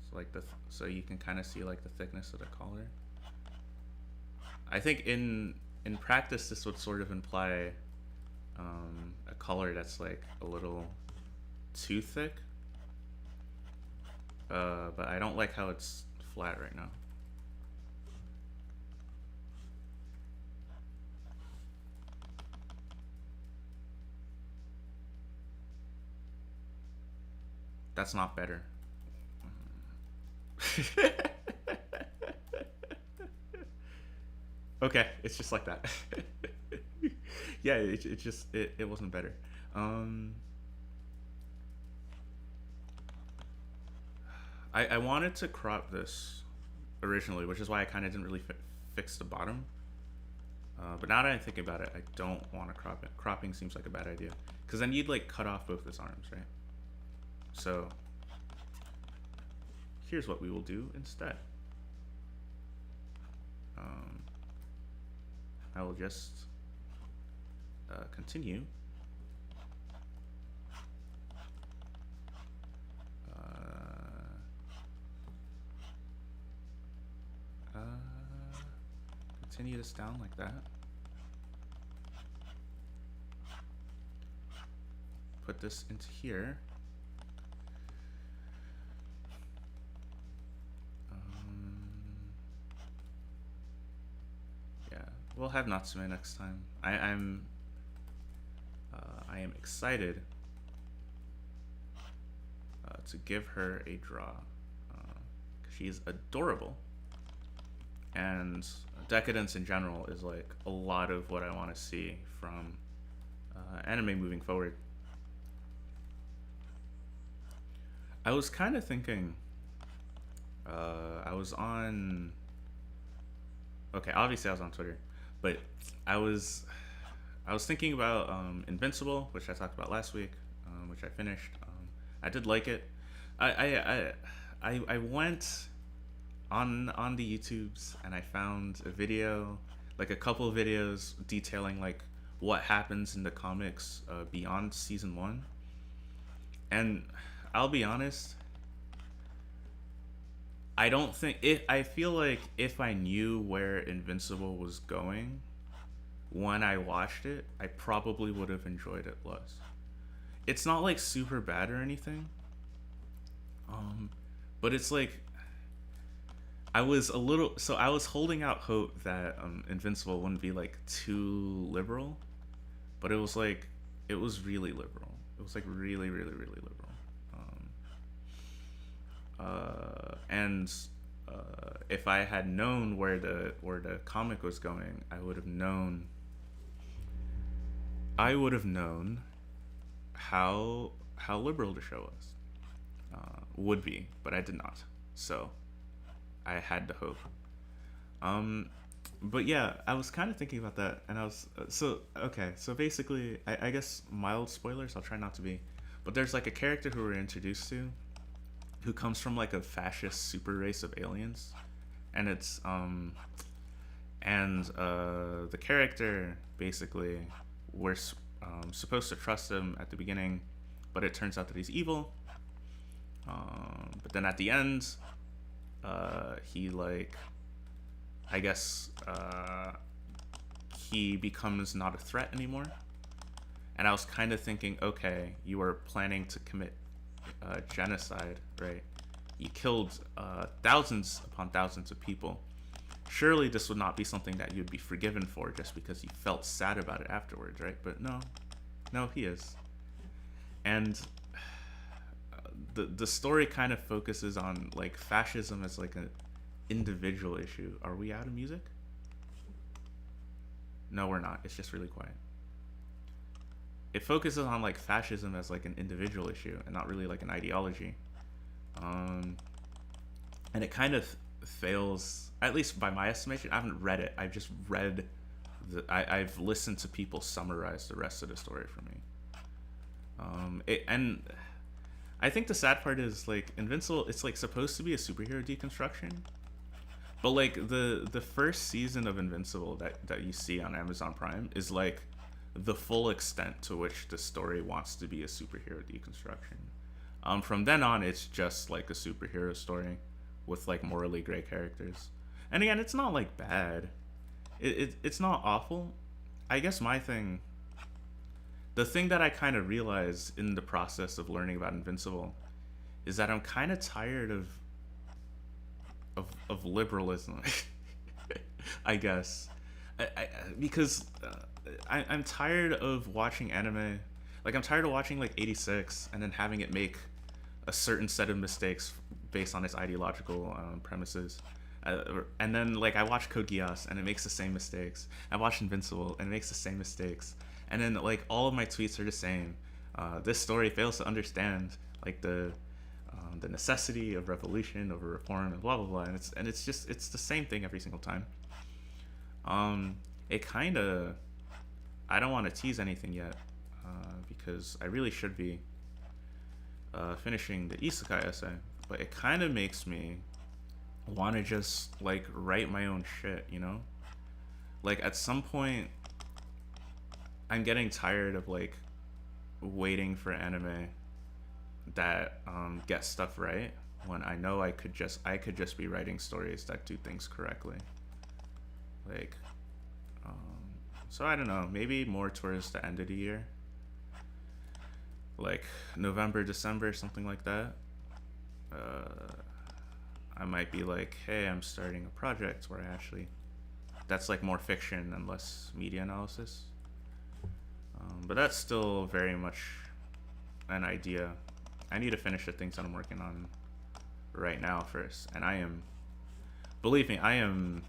so like so you can kind of see like the thickness of the collar. I think in practice this would sort of imply a collar that's like a little too thick, but I don't like how it's flat right now. That's not better. Okay, it's just like that. Yeah, it wasn't better. I wanted to crop this originally, which is why I kind of didn't really fix the bottom. But now that I think about it, I don't want to crop it. Cropping seems like a bad idea, because then you'd like cut off both his arms, right? So here's what we will do instead. I will just continue. Continue this down like that. Put this into here. Yeah, we'll have Natsume next time. I am excited to give her a draw. She's adorable, and Decadence in general is like a lot of what I want to see from anime moving forward. I was kind of thinking, I was on, okay, obviously I was on Twitter, but I was thinking about Invincible, which I talked about last week, which I finished. I did like it. I went on the YouTubes and I found a video, like a couple of videos detailing like what happens in the comics beyond season 1. And I'll be honest, I don't think I feel like if I knew where Invincible was going when I watched it, I probably would have enjoyed it less. It's not like super bad or anything, but it's like I was holding out hope that Invincible wouldn't be like too liberal, but it was really liberal. It was like really liberal. And if I had known where the comic was going, I would have known how liberal the show would be, but I did not. So I had to hope. But yeah, I was kind of thinking about that, and I was so basically, I guess mild spoilers. I'll try not to be, but there's like a character who we're introduced to, who comes from like a fascist super race of aliens, and it's the character basically, we're supposed to trust him at the beginning, but it turns out that he's evil. But then at the end, he like, I guess he becomes not a threat anymore. And I was kind of thinking, okay, you were planning to commit genocide, right? You killed thousands upon thousands of people. Surely this would not be something that you'd be forgiven for just because you felt sad about it afterwards, right? But no, he is. And the story kind of focuses on like fascism as like an individual issue. Are we out of music? No, we're not. It's just really quiet. It focuses on like fascism as like an individual issue and not really like an ideology. And it kind of fails, at least by my estimation. I haven't read it. I've just read I've listened to people summarize the rest of the story for me. And I think the sad part is like Invincible. It's like supposed to be a superhero deconstruction, but like the first season of Invincible that you see on Amazon Prime is like the full extent to which the story wants to be a superhero deconstruction. From then on, it's just like a superhero story with like morally gray characters. And again, it's not like bad. It's not awful. I guess the thing that I kind of realized in the process of learning about Invincible is that I'm kind of tired of liberalism. I guess because I'm tired of watching anime. Like I'm tired of watching like 86 and then having it make a certain set of mistakes based on its ideological premises. And then like I watch Code Geass and it makes the same mistakes. I watch Invincible and it makes the same mistakes. And then like all of my tweets are the same. This story fails to understand like the necessity of revolution over reform and blah blah blah. And it's just the same thing every single time. It kind of, I don't want to tease anything yet because I really should be finishing the Isekai essay, but it kind of makes me want to just like write my own shit, you know? Like at some point I'm getting tired of like waiting for anime that get stuff right when I know I could just be writing stories that do things correctly. Like so I don't know, maybe more towards the end of the year, like November, December, something like that. I might be like, hey, I'm starting a project where I actually, that's like more fiction and less media analysis. But that's still very much an idea. I need to finish the things that I'm working on right now first. And believe me, I am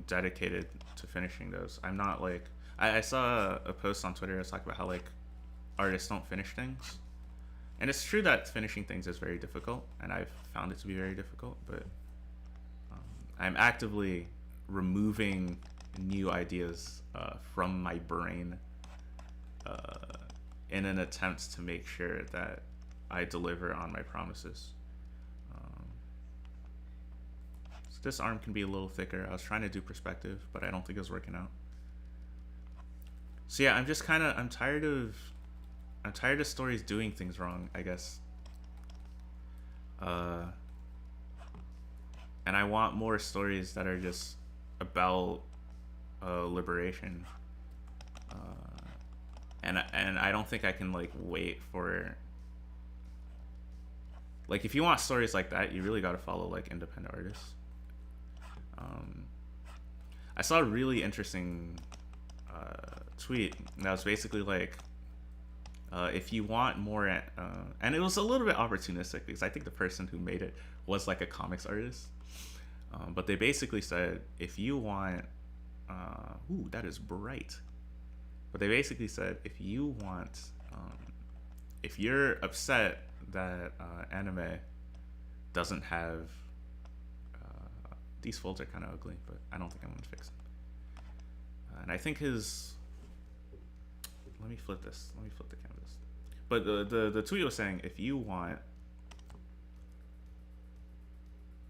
dedicated to finishing those. I'm not like, I saw a post on Twitter that was talking about how like artists don't finish things. And it's true that finishing things is very difficult, and I've found it to be very difficult, but I'm actively removing new ideas from my brain in an attempt to make sure that I deliver on my promises. So this arm can be a little thicker. I was trying to do perspective, but I don't think it was working out. So yeah, I'm tired of stories doing things wrong, I guess. And I want more stories that are just about liberation. And I don't think I can like wait for, like, if you want stories like that, you really got to follow like independent artists. I saw a really interesting tweet that was basically like, if you want more, and it was a little bit opportunistic because I think the person who made it was like a comics artist, but they basically said, if you want, ooh, that is bright. But they basically said, if you want, if you're upset that anime doesn't have, these folds are kind of ugly, but I don't think I'm gonna fix them. And I think let me flip the canvas. But the tweet was saying, if you want,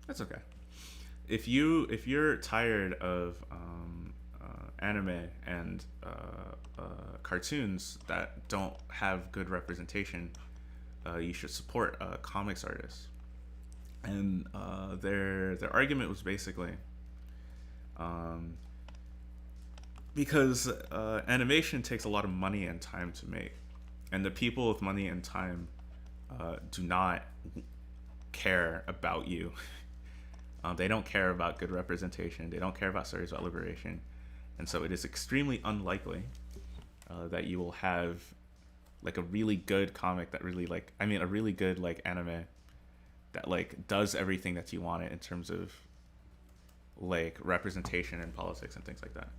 that's okay. If you're tired of anime and cartoons that don't have good representation, you should support comics artists. And their argument was basically, because animation takes a lot of money and time to make, and the people with money and time do not care about you. They don't care about good representation. They don't care about stories about liberation. And so it is extremely unlikely that you will have like a really good comic that really like, I mean, a really good like anime that like does everything that you want it in terms of like representation and politics and things like that.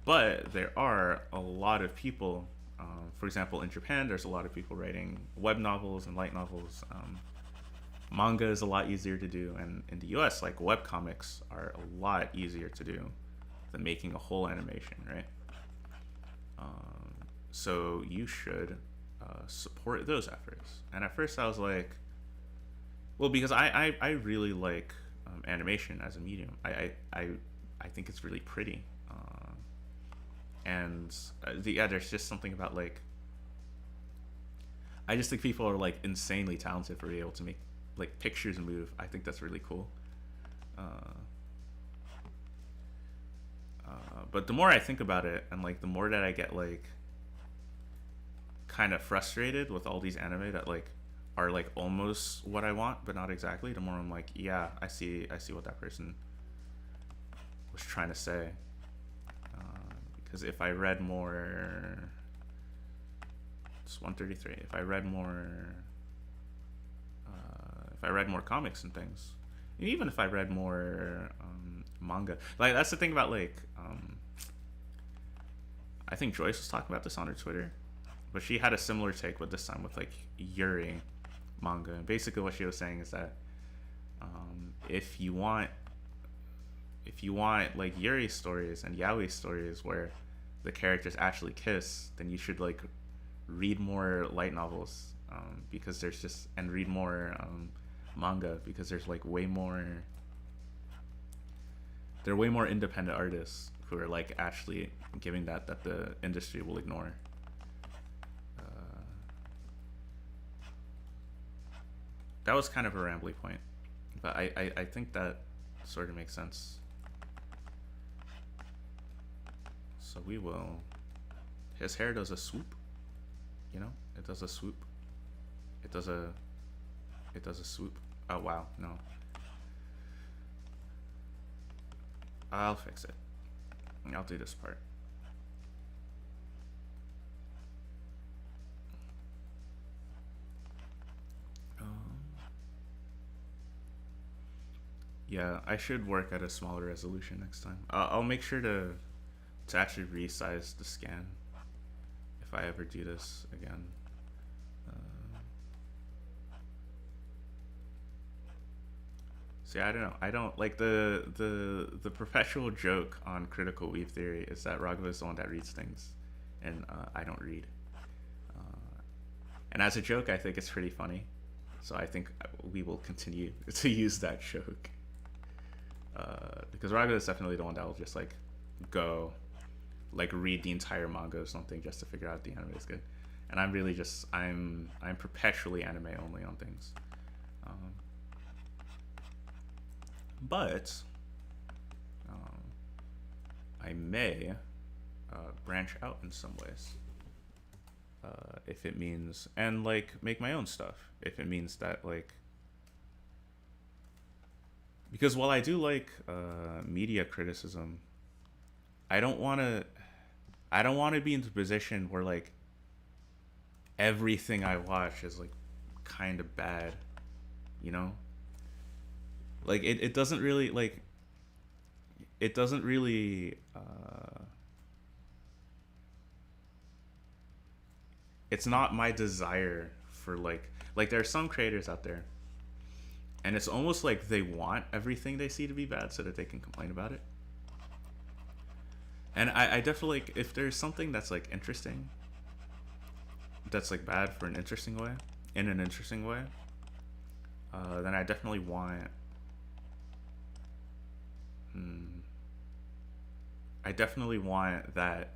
But there are a lot of people, for example, in Japan, there's a lot of people writing web novels and light novels. Manga is a lot easier to do, and in the US, like web comics are a lot easier to do than making a whole animation, right? So you should support those efforts. And at first, I was like, well, because I really like animation as a medium. I think it's really pretty. And yeah, there's just something about like, I just think people are like insanely talented for being able to make like pictures move. I think that's really cool. Uh, but the more I think about it, and like the more that I get like kind of frustrated with all these anime that like are like almost what I want but not exactly, the more I'm like, yeah, I see what that person was trying to say. Because if I read more, it's 133. If I read more comics and things, and even if I read more manga, like that's the thing about like, I think Joyce was talking about this on her Twitter, but she had a similar take, but this time with like Yuri manga. And basically, what she was saying is that if you want like Yuri stories and yaoi stories where the characters actually kiss, then you should like read more light novels, because there's just, and read more manga, because there's like way more, there are way more independent artists who are like actually giving that the industry will ignore. That was kind of a rambly point, but I think that sort of makes sense. So we will, his hair does a swoop, you know, it does a swoop, it does a swoop. Oh wow, no, I'll fix it. I'll do this part. Yeah, I should work at a smaller resolution next time. I'll make sure to actually resize the scan if I ever do this again. See, I don't know. I don't like the perpetual joke on critical weave theory is that Raghava is the one that reads things, and I don't read. And as a joke, I think it's pretty funny. So I think we will continue to use that joke. Because Raghava is definitely the one that will just like go like read the entire manga or something just to figure out if the anime is good. And I'm really just I'm perpetually anime only on things. But I may branch out in some ways, if it means, and like make my own stuff if it means that, like, because while I do like media criticism, I don't want to be in the position where like everything I watch is like kind of bad, you know? Like it doesn't really like, it doesn't really it's not my desire for like there are some creators out there, and it's almost like they want everything they see to be bad so that they can complain about it. And I definitely, like, if there's something that's like interesting, that's like bad for an interesting way, in an interesting way, then I definitely want, I definitely want that.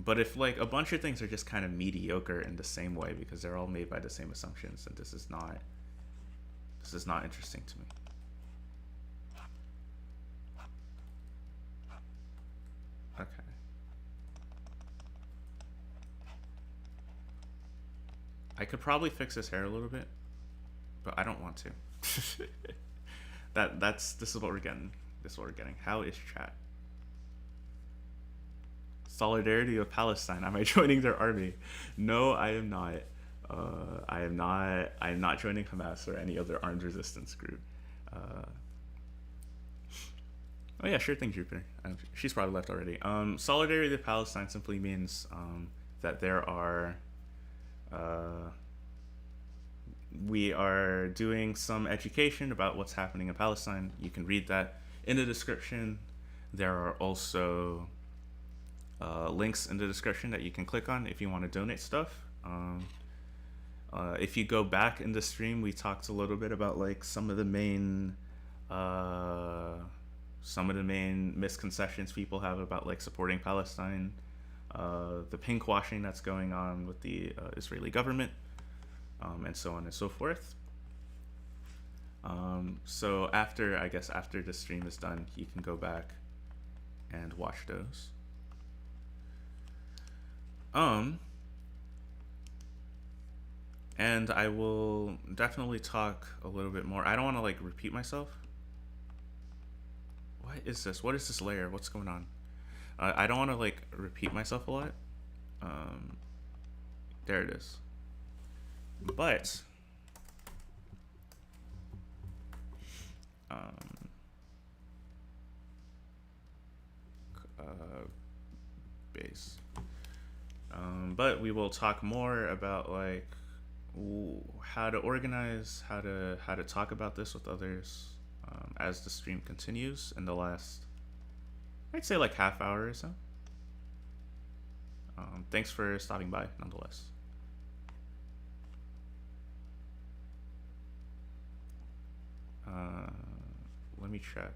But if like a bunch of things are just kind of mediocre in the same way because they're all made by the same assumptions, then this is not interesting to me. Okay. I could probably fix his hair a little bit, but I don't want to. This is what we're getting. This is what we're getting. How is chat? Solidarity of Palestine. Am I joining their army? No, I am not. I am not. I am not joining Hamas or any other armed resistance group. Uh, oh yeah, sure thing, Jupiter. She's probably left already. Solidarity of Palestine simply means that there are. Uh, we are doing some education about what's happening in Palestine. You can read that in the description. There are also links in the description that you can click on if you want to donate stuff. If you go back in the stream, we talked a little bit about like some of the main misconceptions people have about like supporting Palestine, the pink washing that's going on with the Israeli government, and so on and so forth. So after the stream is done, you can go back and watch those. And I will definitely talk a little bit more. I don't want to like repeat myself. What is this? What is this layer? What's going on? I don't want to like repeat myself a lot. There it is. But base. But we will talk more about like how to organize, how to talk about this with others as the stream continues in the last, I'd say like half hour or so. Thanks for stopping by, nonetheless. Let me check.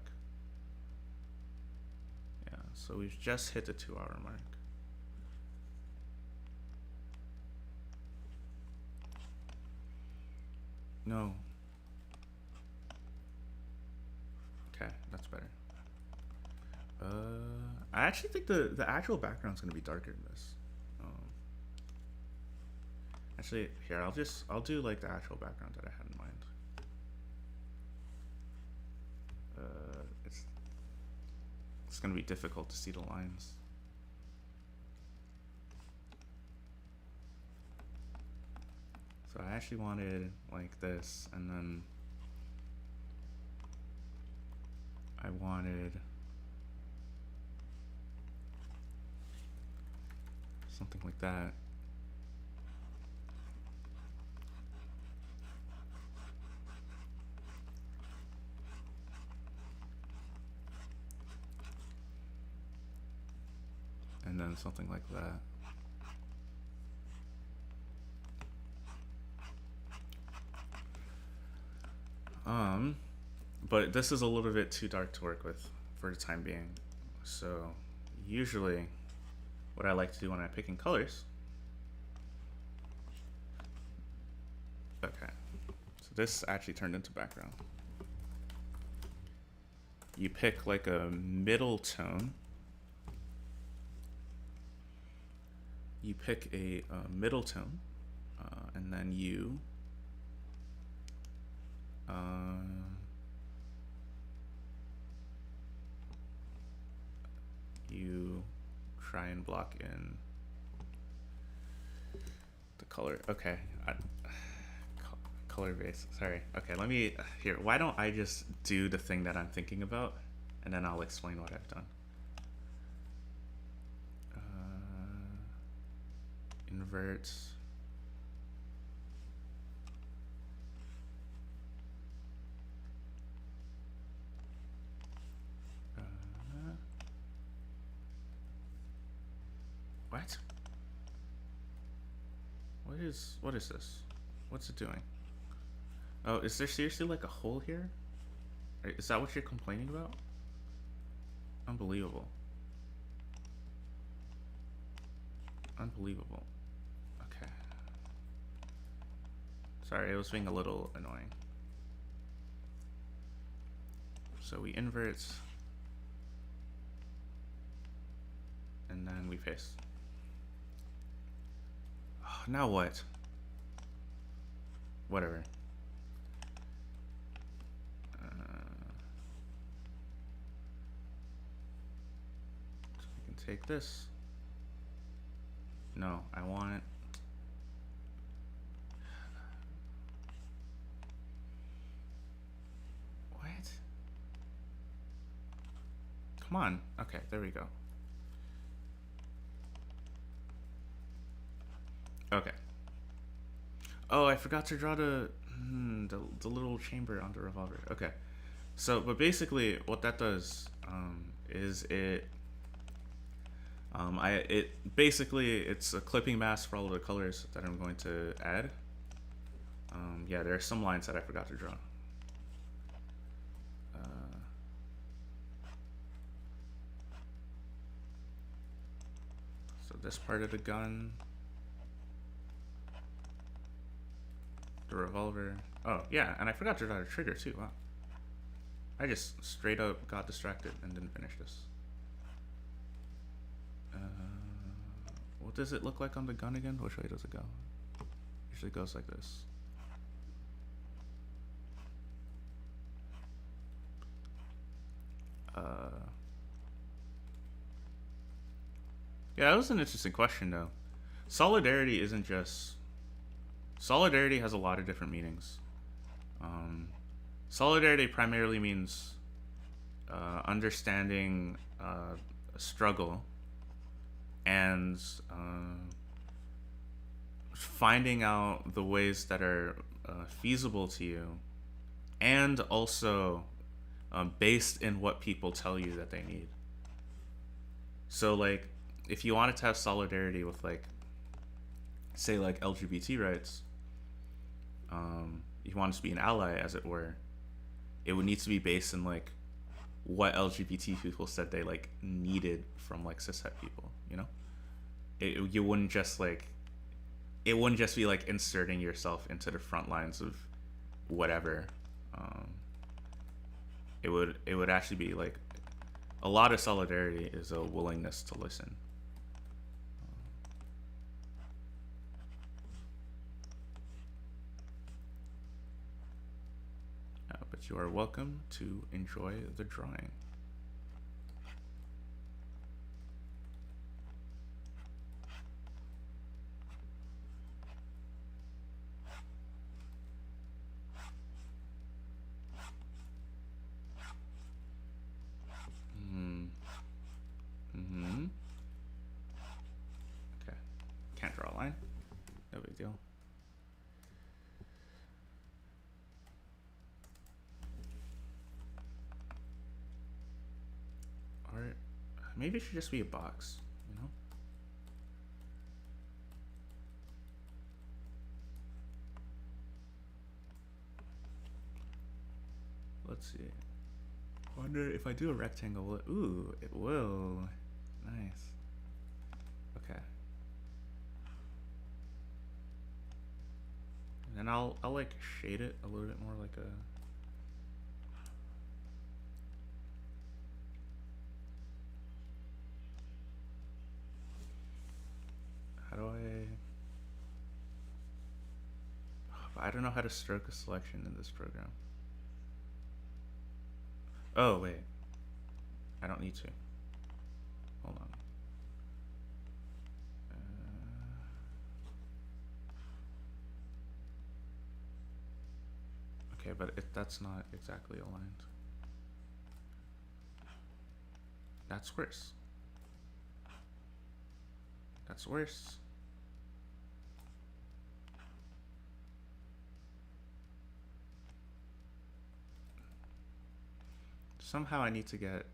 Yeah, so we've just hit the 2-hour mark. No. Okay, that's better. I actually think the actual background's gonna be darker than this. Actually, here I'll do like the actual background that I had in mind. It's gonna be difficult to see the lines. So I actually wanted like this, and then I wanted something like that. And then something like that. But this is a little bit too dark to work with for the time being. So usually what I like to do when I'm picking colors. Okay, so this actually turned into background. You pick like a middle tone. You pick a middle tone, and then you try and block in the color. Okay, color base. Sorry. Okay, let me here. Why don't I just do the thing that I'm thinking about, and then I'll explain what I've done. Invert. What? What is this? What's it doing? Oh, is there seriously like a hole here? Is that what you're complaining about? Unbelievable. Unbelievable. Okay. Sorry, it was being a little annoying. So we invert. And then we paste. Oh, now what? Whatever. So we can take this. No, I want. What? Come on. Okay, there we go. Okay. Oh, I forgot to draw the little chamber on the revolver. Okay. So, but basically, what that does is it basically it's a clipping mask for all of the colors that I'm going to add. Yeah, there are some lines that I forgot to draw. So this part of the gun, the revolver. Oh yeah, and I forgot to draw the trigger too. Wow. I just straight up got distracted and didn't finish this. What does it look like on the gun again? Which way does it go? Usually goes like this. Yeah, that was an interesting question though. Solidarity isn't just. Solidarity has a lot of different meanings. Solidarity primarily means understanding a struggle and finding out the ways that are feasible to you, and also based in what people tell you that they need. So, like, if you wanted to have solidarity with, like, say, like LGBT rights, you want to be an ally, as it were, it would need to be based in like what LGBT people said they like needed from like cishet people. You know, you wouldn't just like it wouldn't just be like inserting yourself into the front lines of whatever. It would actually be like a lot of solidarity is a willingness to listen. But you are welcome to enjoy the drawing. Okay. Can't draw a line. No big deal. Or maybe it should just be a box, you know? Let's see. Wonder if I do a rectangle, will it, ooh, it will. Nice. Okay. And then I'll like shade it a little bit more like a. How do I don't know how to stroke a selection in this program. Oh, wait. I don't need to. Hold on. Okay, but that's not exactly aligned. That's worse. That's worse. Somehow I need to get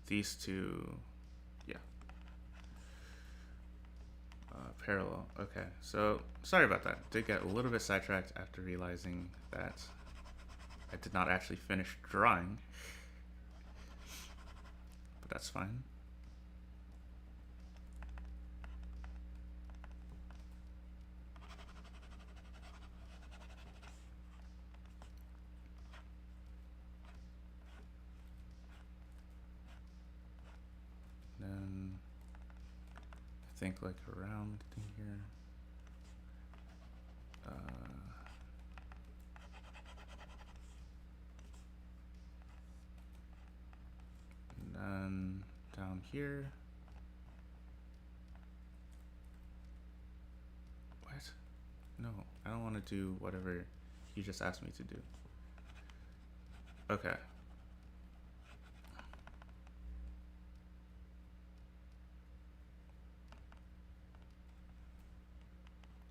these two, yeah, parallel. Okay, so sorry about that. Did get a little bit sidetracked after realizing that I did not actually finish drawing, but that's fine. Then I think like around thing here. And then down here. What? No, I don't want to do whatever you just asked me to do. Okay.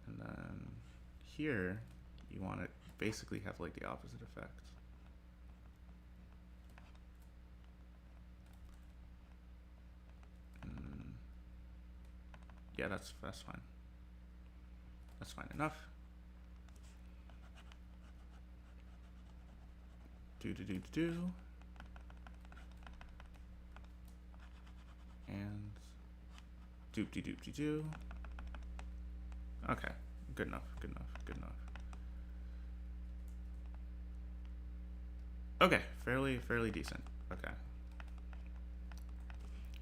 And then here, you want to basically have like the opposite effect. Yeah, that's fine. That's fine enough. Do. And do. Okay, good enough. Okay, fairly decent. Okay.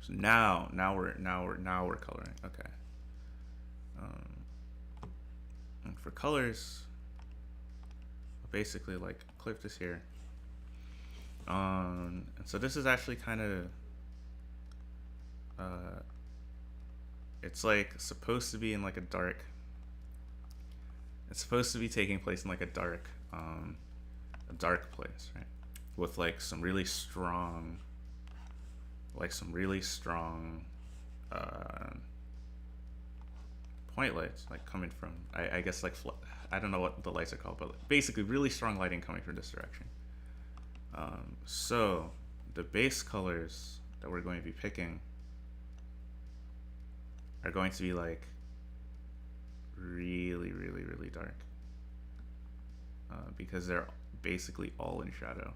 So now we're coloring. Okay. And for colors, I'll basically like clip this here. And so this is actually kind of it's like supposed to be in like a dark. It's supposed to be taking place in like a dark place, right? With like some really strong point lights, like coming from, I guess like I don't know what the lights are called, but basically really strong lighting coming from this direction. So the base colors that we're going to be picking are going to be like really dark, because they're basically all in shadow,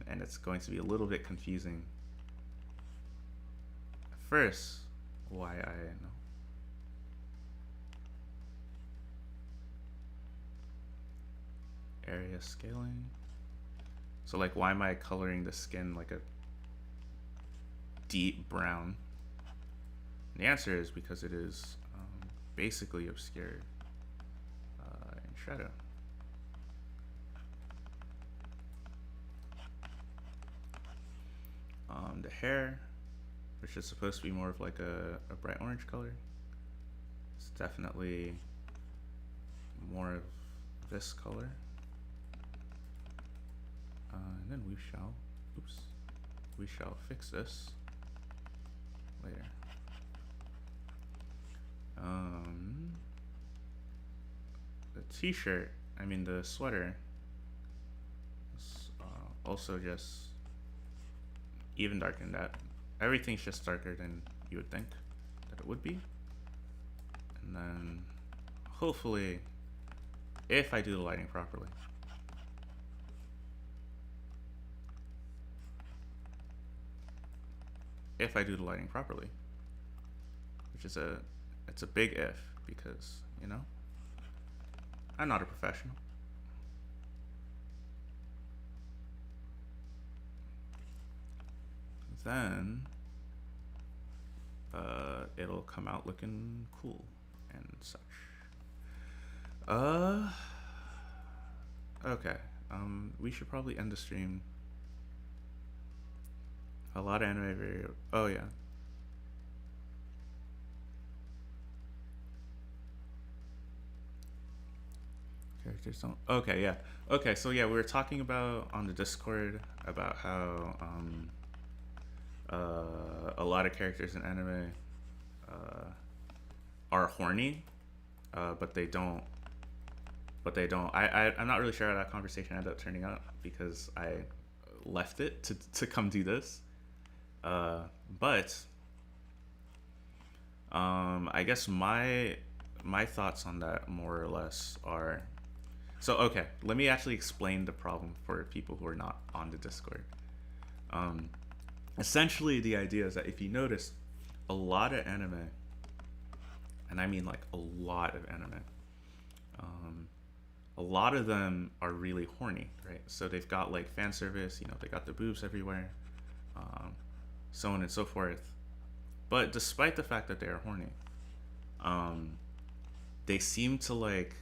and it's going to be a little bit confusing at first. Why I know. Area scaling. So like, why am I coloring the skin like a deep brown? And the answer is because it is basically obscured in shadow. The hair, which is supposed to be more of like a bright orange color, it's definitely more of this color. And then we shall fix this later. The t-shirt, I mean the sweater, is also just even darker than that. Everything's just darker than you would think that it would be. And then hopefully, if I do the lighting properly, which is it's a big if, because, you know, I'm not a professional. Then it'll come out looking cool and such. Okay. We should probably end the stream. A lot of anime video. Oh yeah. Characters don't. Okay, yeah. Okay, so yeah, we were talking about on the Discord about how a lot of characters in anime are horny, but they don't. I'm not really sure how that conversation ended up turning out, because I left it to come do this. But I guess my thoughts on that more or less are, so okay, let me actually explain the problem for people who are not on the Discord. Essentially the idea is that if you notice, a lot of anime, and I mean like a lot of anime, a lot of them are really horny, right? So they've got like fan service, you know, they got the boobs everywhere, so on and so forth. But despite the fact that they are horny, they seem to like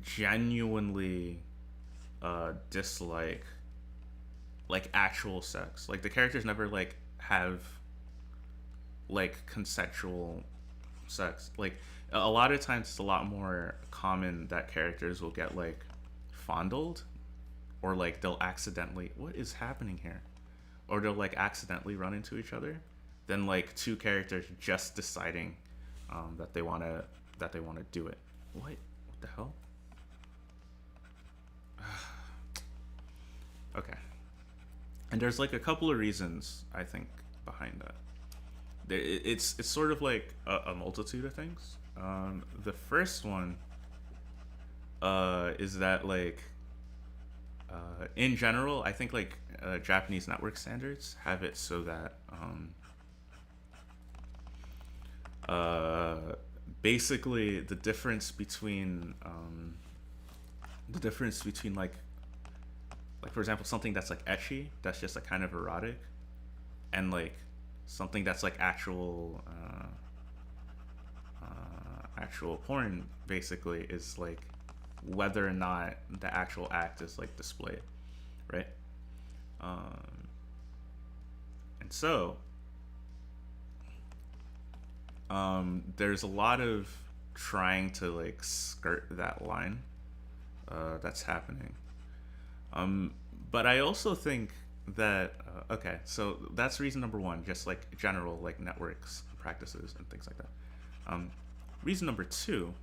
genuinely dislike like actual sex. Like the characters never like have like consensual sex. Like a lot of times it's a lot more common that characters will get like fondled, or like they'll accidentally, what is happening here? Or they'll like accidentally run into each other, than like two characters just deciding that they want to do it. What the hell? Okay. And there's like a couple of reasons I think behind that. It's sort of like a multitude of things. The first one is that like in general, I think like Japanese network standards have it so that uh, basically the difference between like for example something that's like ecchi, that's just like kind of erotic, and like something that's like actual porn basically is like whether or not the actual act is like displayed, right? um, and so there's a lot of trying to like skirt that line that's happening. um, but I also think that okay, so that's reason number one, just like general like networks practices and things like that. um, Reason number two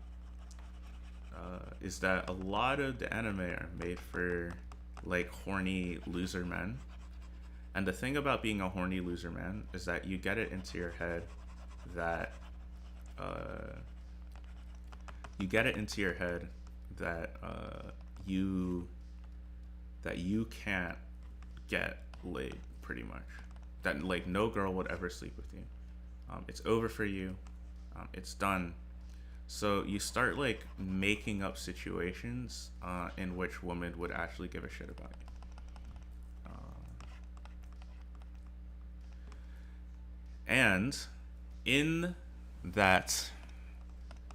is that a lot of the anime are made for like horny loser men. And the thing about being a horny loser man is that you get it into your head that uh, you get it into your head that you that you can't get laid, pretty much. That like no girl would ever sleep with you. It's over for you. It's done. So you start like making up situations in which women would actually give a shit about you. And in that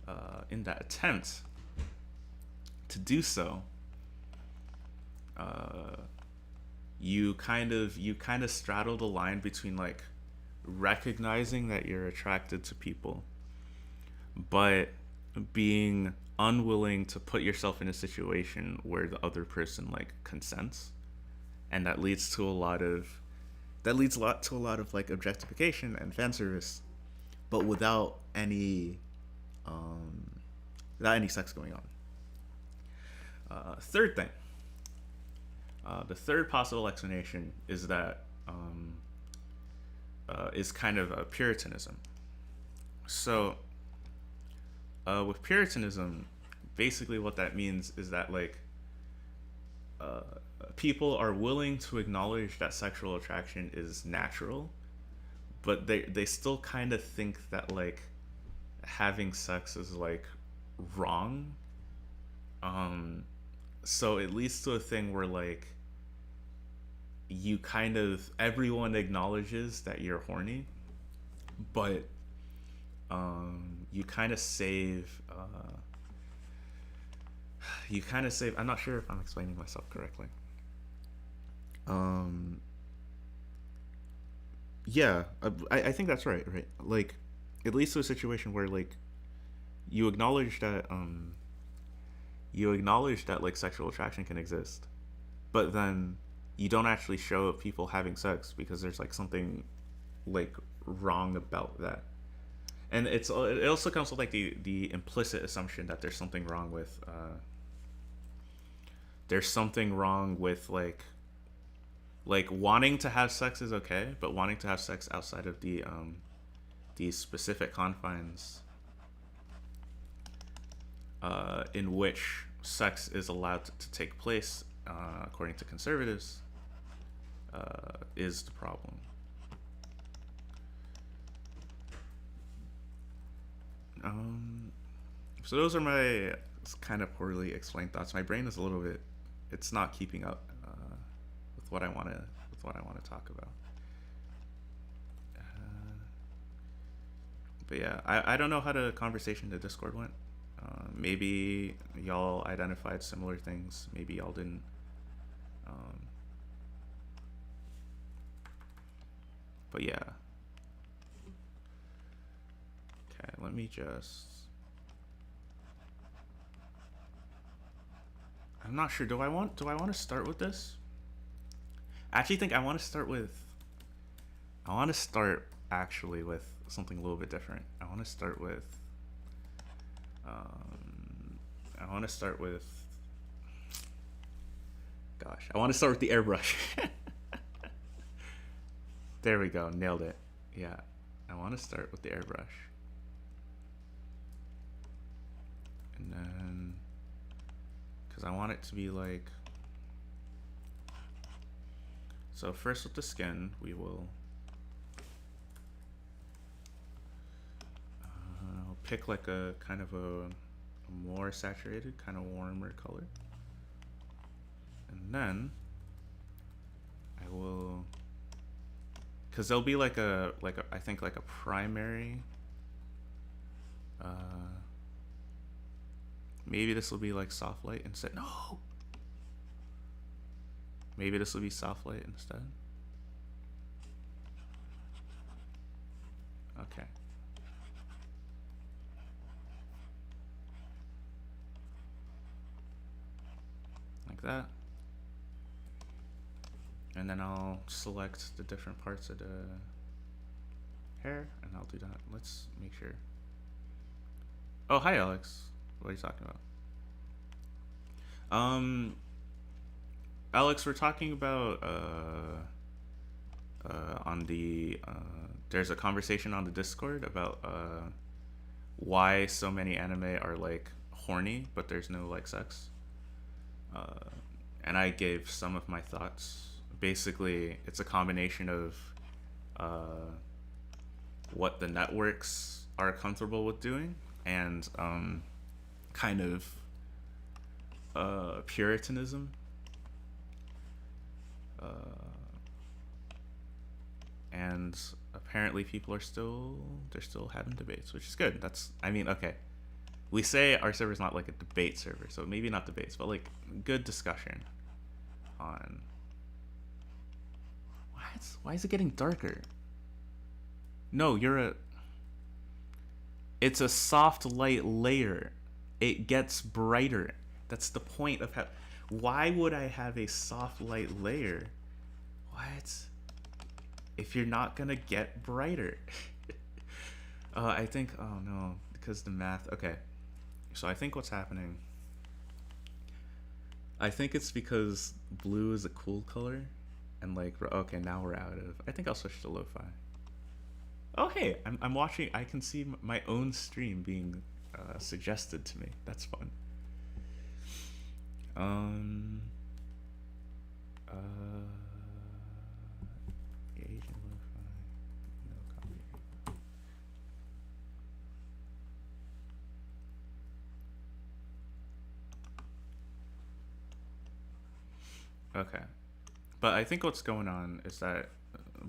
attempt to do so, you kind of straddle the line between like recognizing that you're attracted to people, but being unwilling to put yourself in a situation where the other person like consents, and that leads to a lot of like objectification and fan service, but um, without any sex going on. Third thing, the third possible explanation is that is kind of Puritanism. So with Puritanism, basically what that means is that like uh, people are willing to acknowledge that sexual attraction is natural, but they still kind of think that like having sex is like wrong. So it leads to a thing where like you kind of everyone acknowledges that you're horny, but you kind of save I'm not sure if I'm explaining myself correctly. um yeah, I think that's right. Like it leads to a situation where like you acknowledge that like sexual attraction can exist, but then you don't actually show people having sex because there's like something like wrong about that. And it also comes with like the implicit assumption that there's something wrong with like wanting to have sex is okay, but wanting to have sex outside of the specific confines in which sex is allowed to take place, according to conservatives, is the problem. Um, so those are my kind of poorly explained thoughts. My brain is a little bit, it's not keeping up with what I want to talk about. But yeah, I don't know how the conversation to Discord went. Maybe y'all identified similar things. Maybe y'all didn't. Um, But yeah. Okay, let me just... I'm not sure. Do I want to start with this? I actually think I want to start with... I want to start actually with something a little bit different. I want to start with... I want to start with... Gosh, I want to start with the airbrush. There we go, nailed it. Yeah, I want to start with the airbrush. And then... because I want it to be like... So first with the skin, we will pick like a kind of a more saturated, kind of warmer color. And then I will, because there'll be like a I think like a primary, maybe this will be like soft light instead. No, maybe this will be soft light instead. Okay. Like that. And then I'll select the different parts of the hair, and I'll do that. Let's make sure. Oh, hi, Alex. What are you talking about? Alex, we're talking about on the there's a conversation on the Discord about why so many anime are like horny, but there's no like sex. And I gave some of my thoughts. Basically, it's a combination of what the networks are comfortable with doing and kind of puritanism. And apparently people are still having debates, which is good. That's, I mean, okay. We say our server's not like a debate server, so maybe not debates, but like good discussion on... Why is it getting darker? No, it's a soft light layer. It gets brighter. That's the point of how... Why would I have a soft light layer? What? If you're not gonna get brighter. I think, oh no, because the math, okay. So I think what's happening, I think it's because blue is a cool color, and like, okay, now we're out of, I think I'll switch to lo-fi. Oh hey, I'm watching, I can see my own stream being suggested to me. That's fun. Asian lo-fi, no copy. Okay, but I think what's going on is that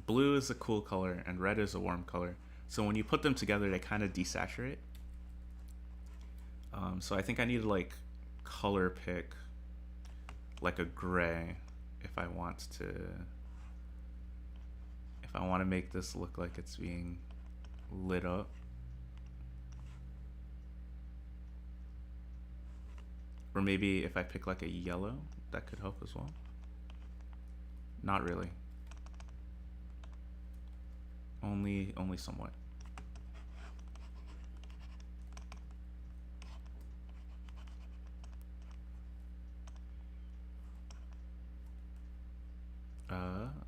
blue is a cool color and red is a warm color. So when you put them together, they kind of desaturate. So I think I need to like color pick like a gray if I want to make this look like it's being lit up. Or maybe if I pick like a yellow, that could help as well. Not really. Only somewhat.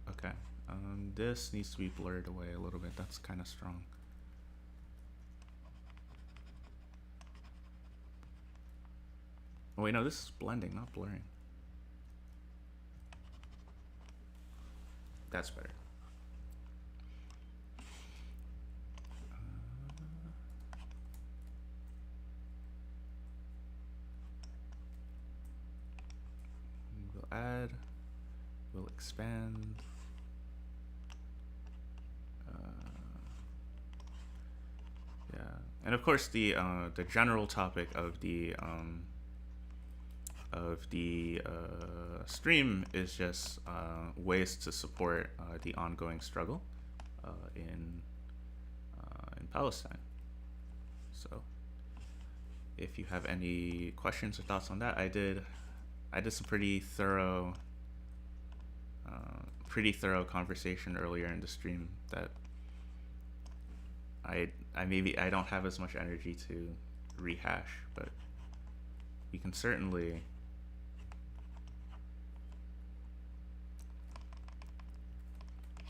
Okay. This needs to be blurred away a little bit. That's kind of strong. Oh wait, no, this is blending, not blurring. That's better. We'll add, we'll expand. Yeah, and of course the general topic of the stream is just ways to support the ongoing struggle in Palestine. So, if you have any questions or thoughts on that, I did some pretty thorough conversation earlier in the stream that I don't have as much energy to rehash, but we can certainly.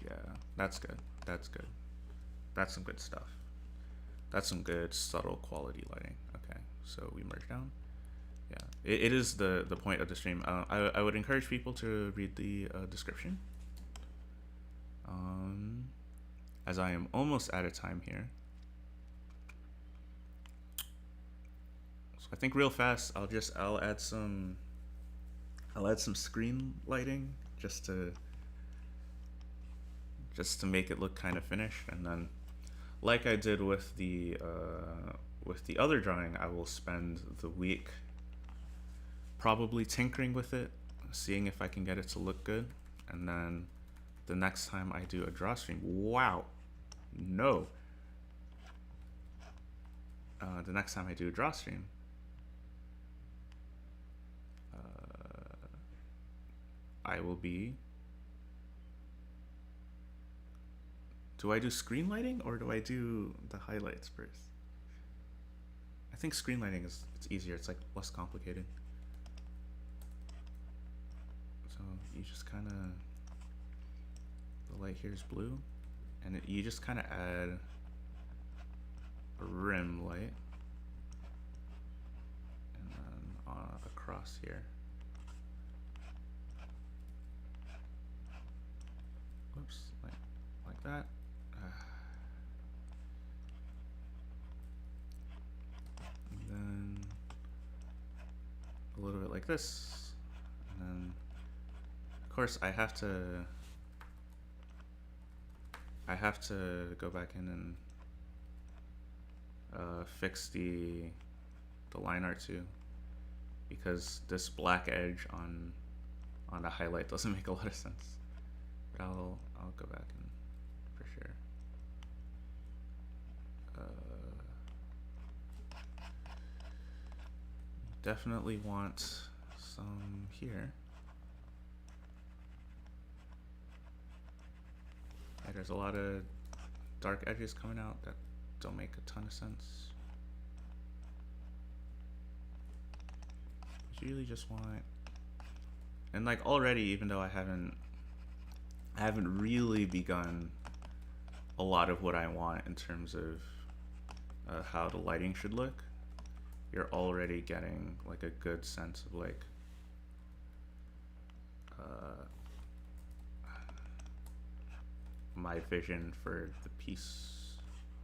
Yeah, that's good. That's good. That's some good stuff. That's some good subtle quality lighting. Okay, so we merge down. Yeah, it is the point of the stream. I would encourage people to read the description. As I am almost out of time here. So I think real fast, I'll add some screen lighting just to make it look kind of finished, and then like I did with the other drawing, I will spend the week probably tinkering with it, seeing if I can get it to look good, and then the next time I do a draw stream, wow, no. The next time I do a draw stream, I will be. Do I do screen lighting or do I do the highlights first? I think screen lighting it's easier. It's like less complicated. So you just kind of, the light here is blue, and you just kind of add a rim light, and then across here. Whoops, like that. And then a little bit like this, and then of course I have to go back in and fix the line art too, because this black edge on the highlight doesn't make a lot of sense. But I'll go back and for sure. Definitely want some here. Yeah, there's a lot of dark edges coming out that don't make a ton of sense. But you really just want, and like already, even though I haven't really begun a lot of what I want in terms of how the lighting should look, you're already getting like a good sense of like my vision for the piece,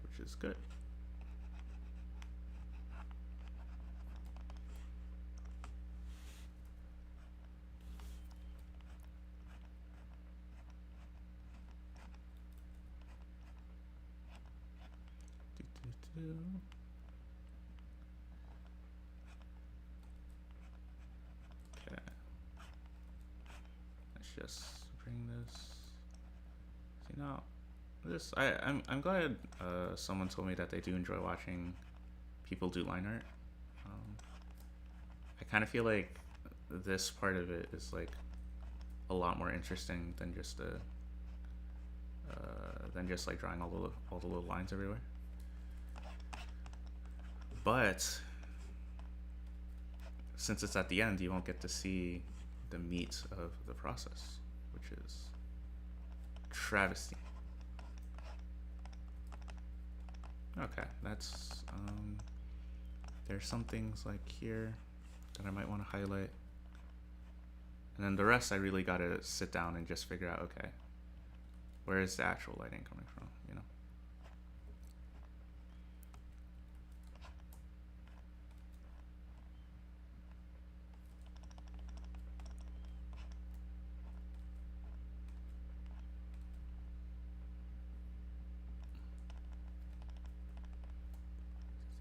which is good. Okay, let's just bring this. See now, this I'm glad someone told me that they do enjoy watching people do line art. I kind of feel like this part of it is like a lot more interesting than just like drawing all the little lines everywhere. But since it's at the end, you won't get to see the meat of the process, which is travesty. Okay, that's there's some things like here that I might want to highlight, and then the rest I really gotta sit down and just figure out, okay, where is the actual lighting coming from, you know?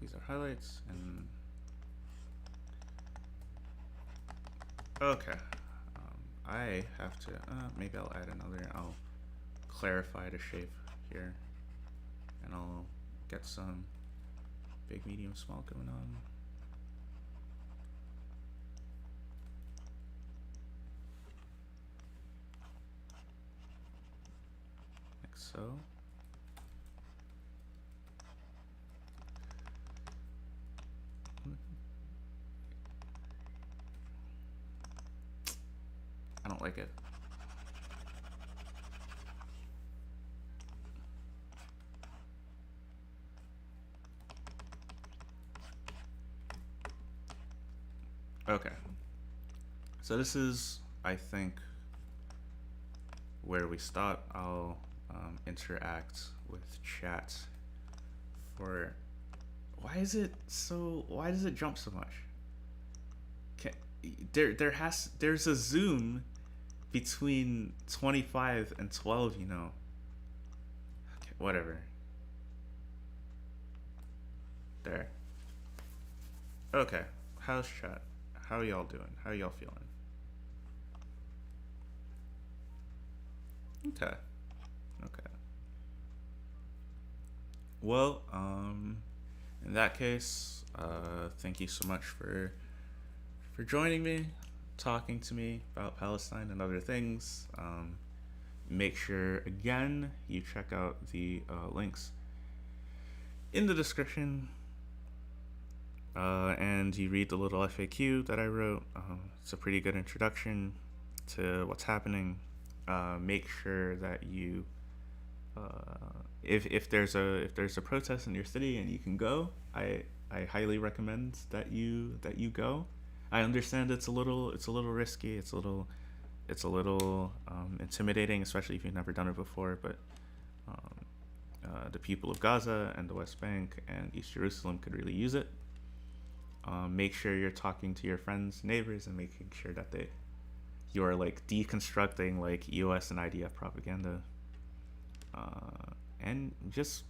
These are highlights, and okay, I have to maybe I'll add another, I'll clarify the shape here, and I'll get some big, medium, small going on. Like so. I don't like it. Okay. So this is, I think, where we stop. I'll interact with chat for. Why does it jump so much? There's a zoom between 25 and 12, you know. Okay, whatever. There. Okay. How's chat? How are y'all doing? How are y'all feeling? Okay. Okay. Well, in that case, thank you so much for joining me, talking to me about Palestine and other things. Make sure, again, you check out the links in the description, and you read the little FAQ that I wrote. It's a pretty good introduction to what's happening. Make sure that you, if there's a protest in your city and you can go, I highly recommend that you go. I understand it's a little risky. It's a little intimidating, especially if you've never done it before. But the people of Gaza and the West Bank and East Jerusalem could really use it. Make sure you're talking to your friends, neighbors, and making sure that you are like deconstructing like US and IDF propaganda, and just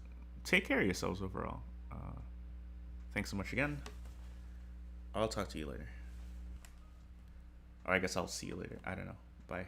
take care of yourselves overall. Thanks so much again. I'll talk to you later. Or I guess I'll see you later. I don't know. Bye.